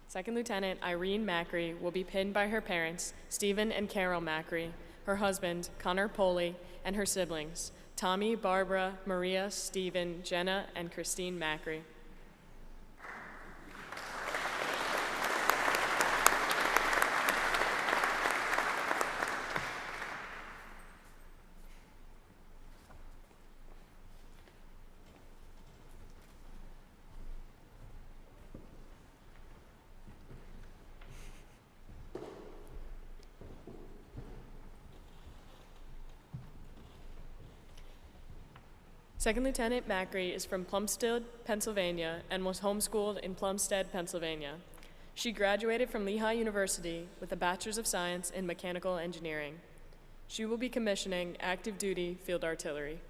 Second Lieutenant Irene Macri will be pinned by her parents, Stephen and Carol Macri, her husband, Connor Poley, and her siblings, Tommy, Barbara, Maria, Stephen, Jenna, and Christine Macri. Second Lieutenant Macri is from Plumstead, Pennsylvania, and was homeschooled in Plumstead, Pennsylvania. She graduated from Lehigh University with a Bachelor's of Science in Mechanical Engineering. She will be commissioning active duty field artillery.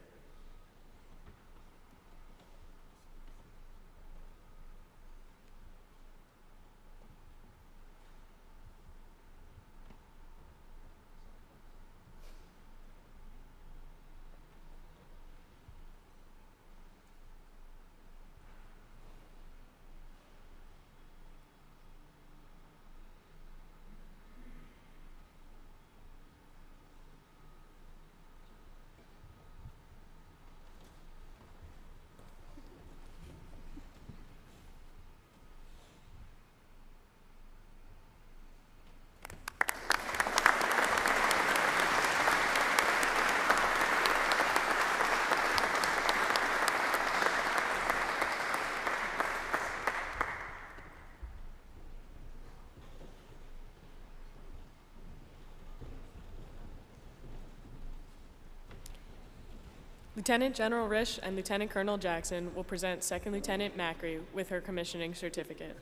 Lieutenant General Risch and Lieutenant Colonel Jackson will present Second Lieutenant Macri with her commissioning certificate.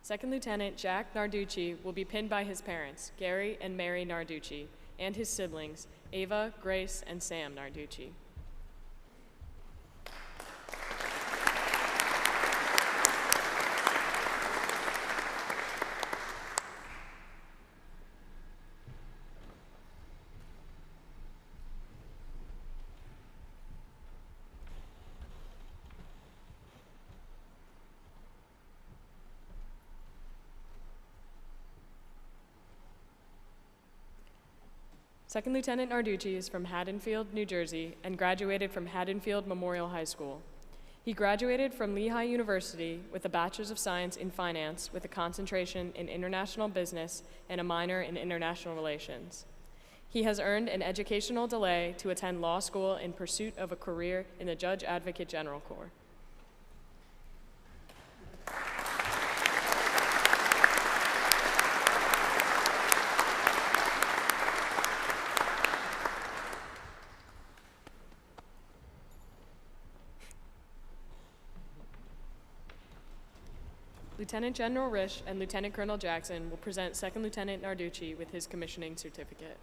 Second Lieutenant Jack Narducci will be pinned by his parents, Gary and Mary Narducci, and his siblings, Ava, Grace, and Sam Narducci. Second Lieutenant Narducci is from Haddonfield, New Jersey, and graduated from Haddonfield Memorial High School. He graduated from Lehigh University with a Bachelor's of Science in Finance with a concentration in international business and a minor in international relations. He has earned an educational delay to attend law school in pursuit of a career in the Judge Advocate General Corps. Lieutenant General Risch and Lieutenant Colonel Jackson will present Second Lieutenant Narducci with his commissioning certificate.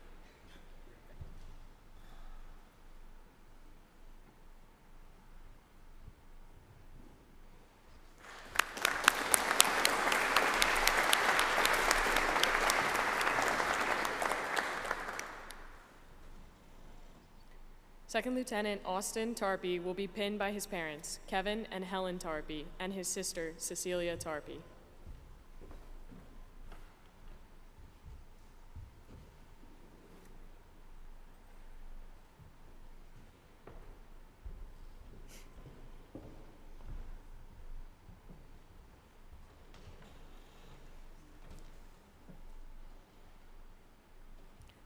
Second Lieutenant Austin Tarpey will be pinned by his parents, Kevin and Helen Tarpey, and his sister, Cecilia Tarpey.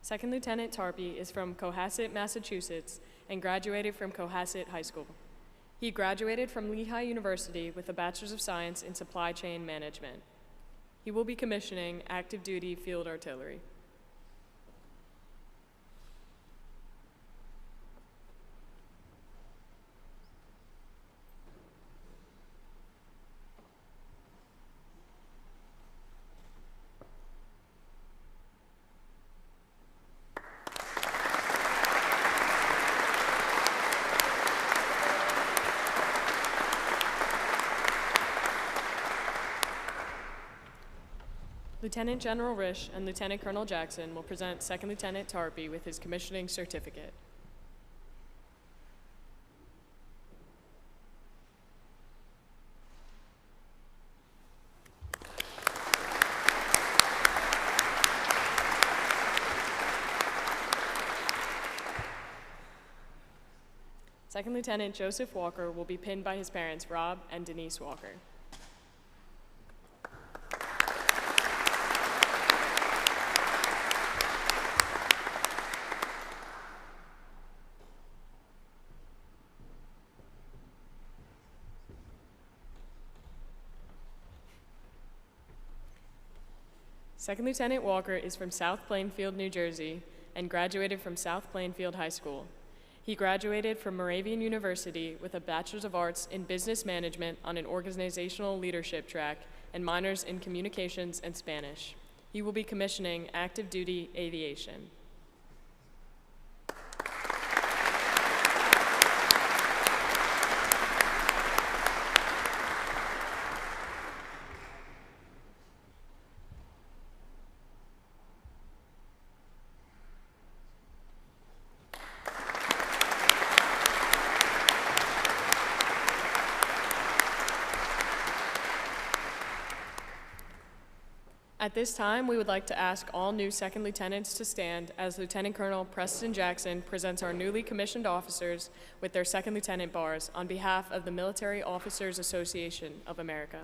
Second Lieutenant Tarpey is from Cohasset, Massachusetts, and graduated from Cohasset High School. He graduated from Lehigh University with a Bachelor's of Science in Supply Chain Management. He will be commissioning active duty field artillery. Lieutenant General Risch and Lieutenant Colonel Jackson will present Second Lieutenant Tarpey with his commissioning certificate. Second Lieutenant Joseph Walker will be pinned by his parents, Rob and Denise Walker. Second Lieutenant Walker is from South Plainfield, New Jersey, and graduated from South Plainfield High School. He graduated from Moravian University with a Bachelor's of Arts in Business Management on an organizational leadership track and minors in communications and Spanish. He will be commissioning active duty aviation. At this time, we would like to ask all new second lieutenants to stand as Lieutenant Colonel Preston Jackson presents our newly commissioned officers with their second lieutenant bars on behalf of the Military Officers Association of America.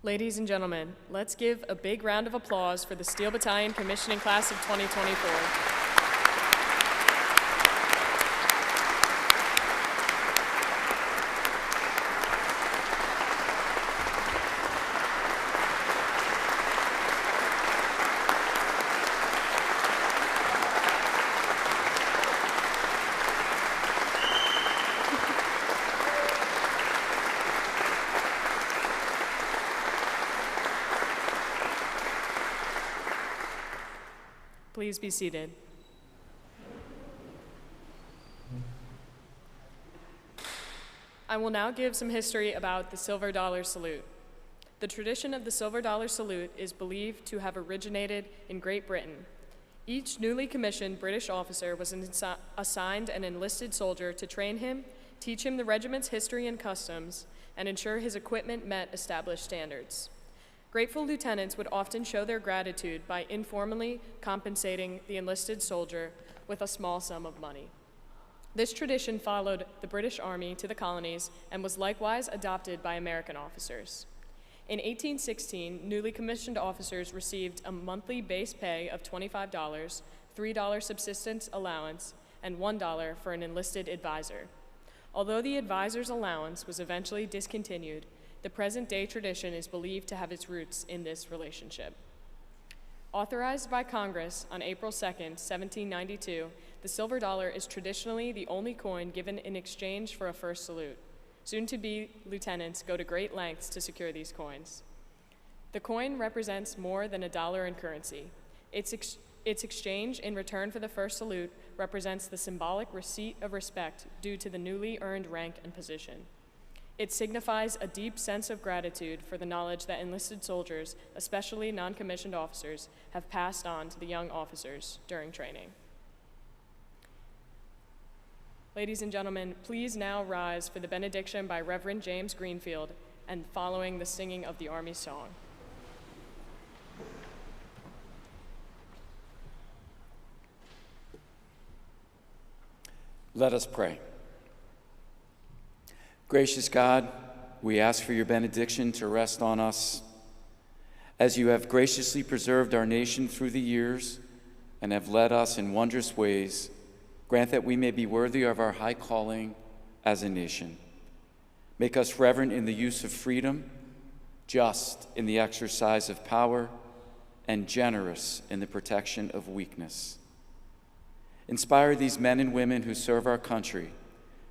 Ladies and gentlemen, let's give a big round of applause for the Steel Battalion Commissioning Class of 2024. Please be seated. I will now give some history about the Silver Dollar Salute. The tradition of the Silver Dollar Salute is believed to have originated in Great Britain. Each newly commissioned British officer was assigned an enlisted soldier to train him, teach him the regiment's history and customs, and ensure his equipment met established standards. Grateful lieutenants would often show their gratitude by informally compensating the enlisted soldier with a small sum of money. This tradition followed the British Army to the colonies and was likewise adopted by American officers. In 1816, newly commissioned officers received a monthly base pay of $25, $3 subsistence allowance, and $1 for an enlisted advisor. Although the advisor's allowance was eventually discontinued, the present-day tradition is believed to have its roots in this relationship. Authorized by Congress on April 2, 1792, the silver dollar is traditionally the only coin given in exchange for a first salute. Soon-to-be lieutenants go to great lengths to secure these coins. The coin represents more than $1 in currency. Its exchange in return for the first salute represents the symbolic receipt of respect due to the newly earned rank and position. It signifies a deep sense of gratitude for the knowledge that enlisted soldiers, especially non-commissioned officers, have passed on to the young officers during training. Ladies and gentlemen, please now rise for the benediction by Reverend James Greenfield and following the singing of the Army song. Let us pray. Gracious God, we ask for your benediction to rest on us. As you have graciously preserved our nation through the years and have led us in wondrous ways, grant that we may be worthy of our high calling as a nation. Make us reverent in the use of freedom, just in the exercise of power, and generous in the protection of weakness. Inspire these men and women who serve our country,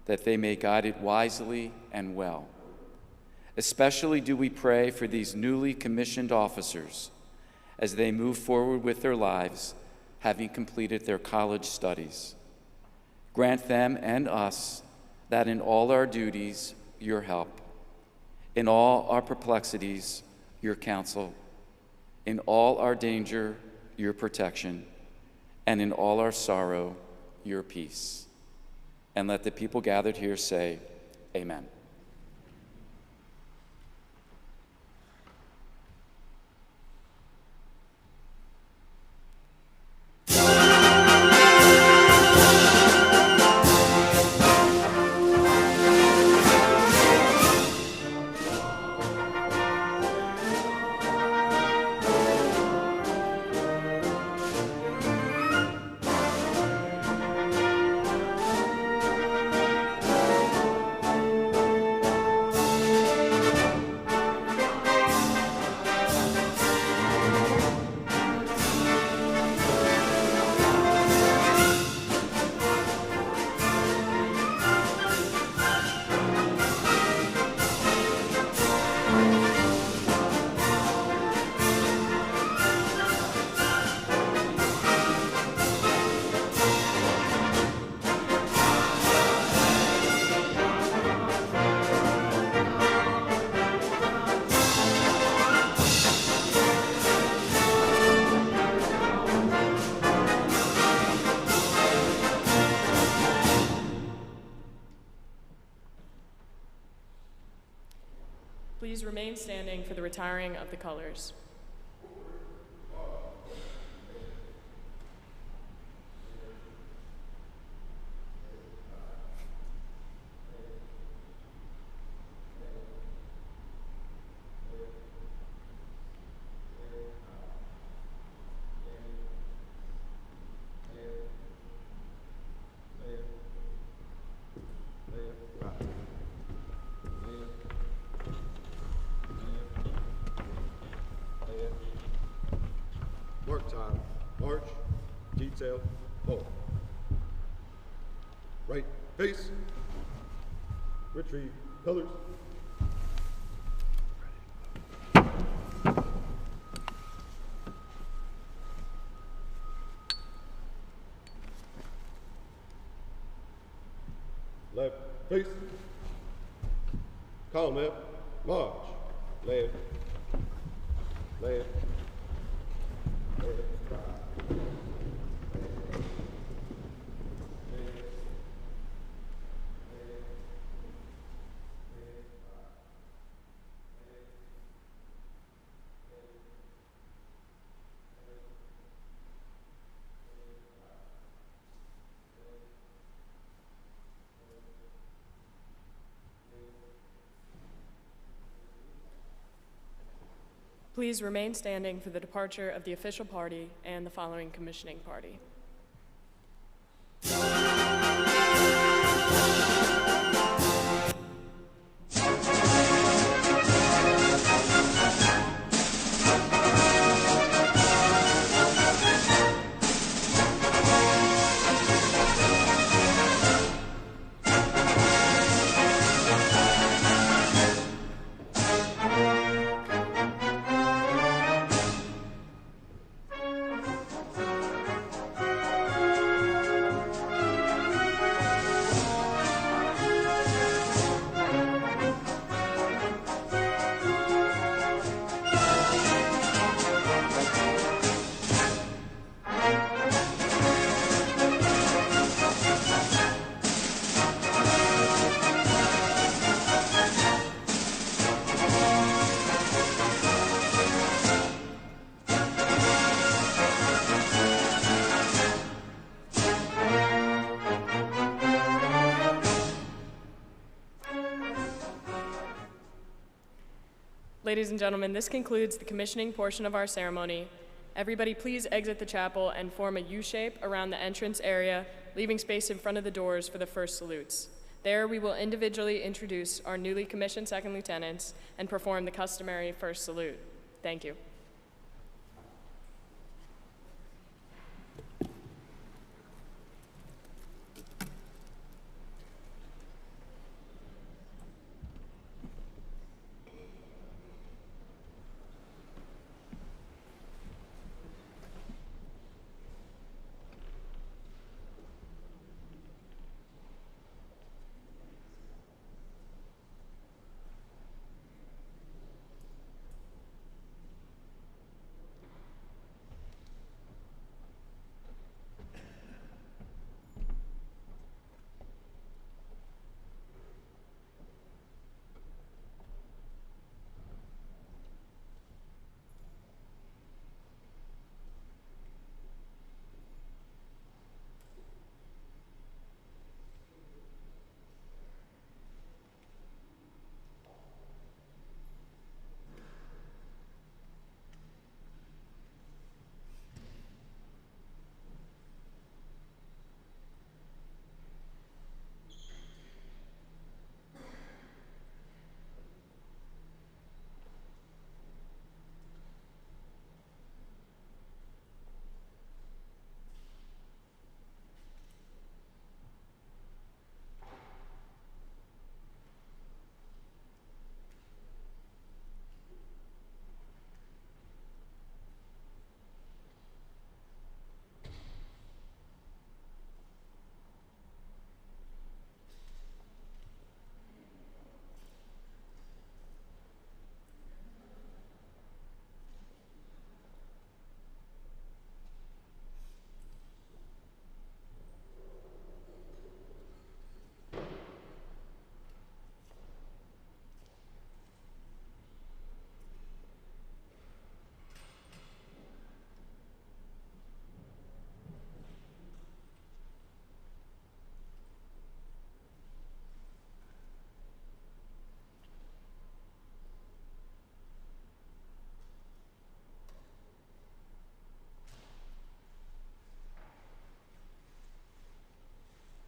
that they may guide it wisely and well. Especially do we pray for these newly commissioned officers as they move forward with their lives, having completed their college studies. Grant them and us that in all our duties, your help, in all our perplexities, your counsel, in all our danger, your protection, and in all our sorrow, your peace. And let the people gathered here say, Amen. Please remain standing for the retiring of the colors. Mark time, march, detail, hold. Right, face, retrieve, colors. Peace. Column left. March. Left. Left. Please remain standing for the departure of the official party and the following commissioning party. Ladies and gentlemen, this concludes the commissioning portion of our ceremony. Everybody please exit the chapel and form a U shape around the entrance area, leaving space in front of the doors for the first salutes. There we will individually introduce our newly commissioned second lieutenants and perform the customary first salute. Thank you.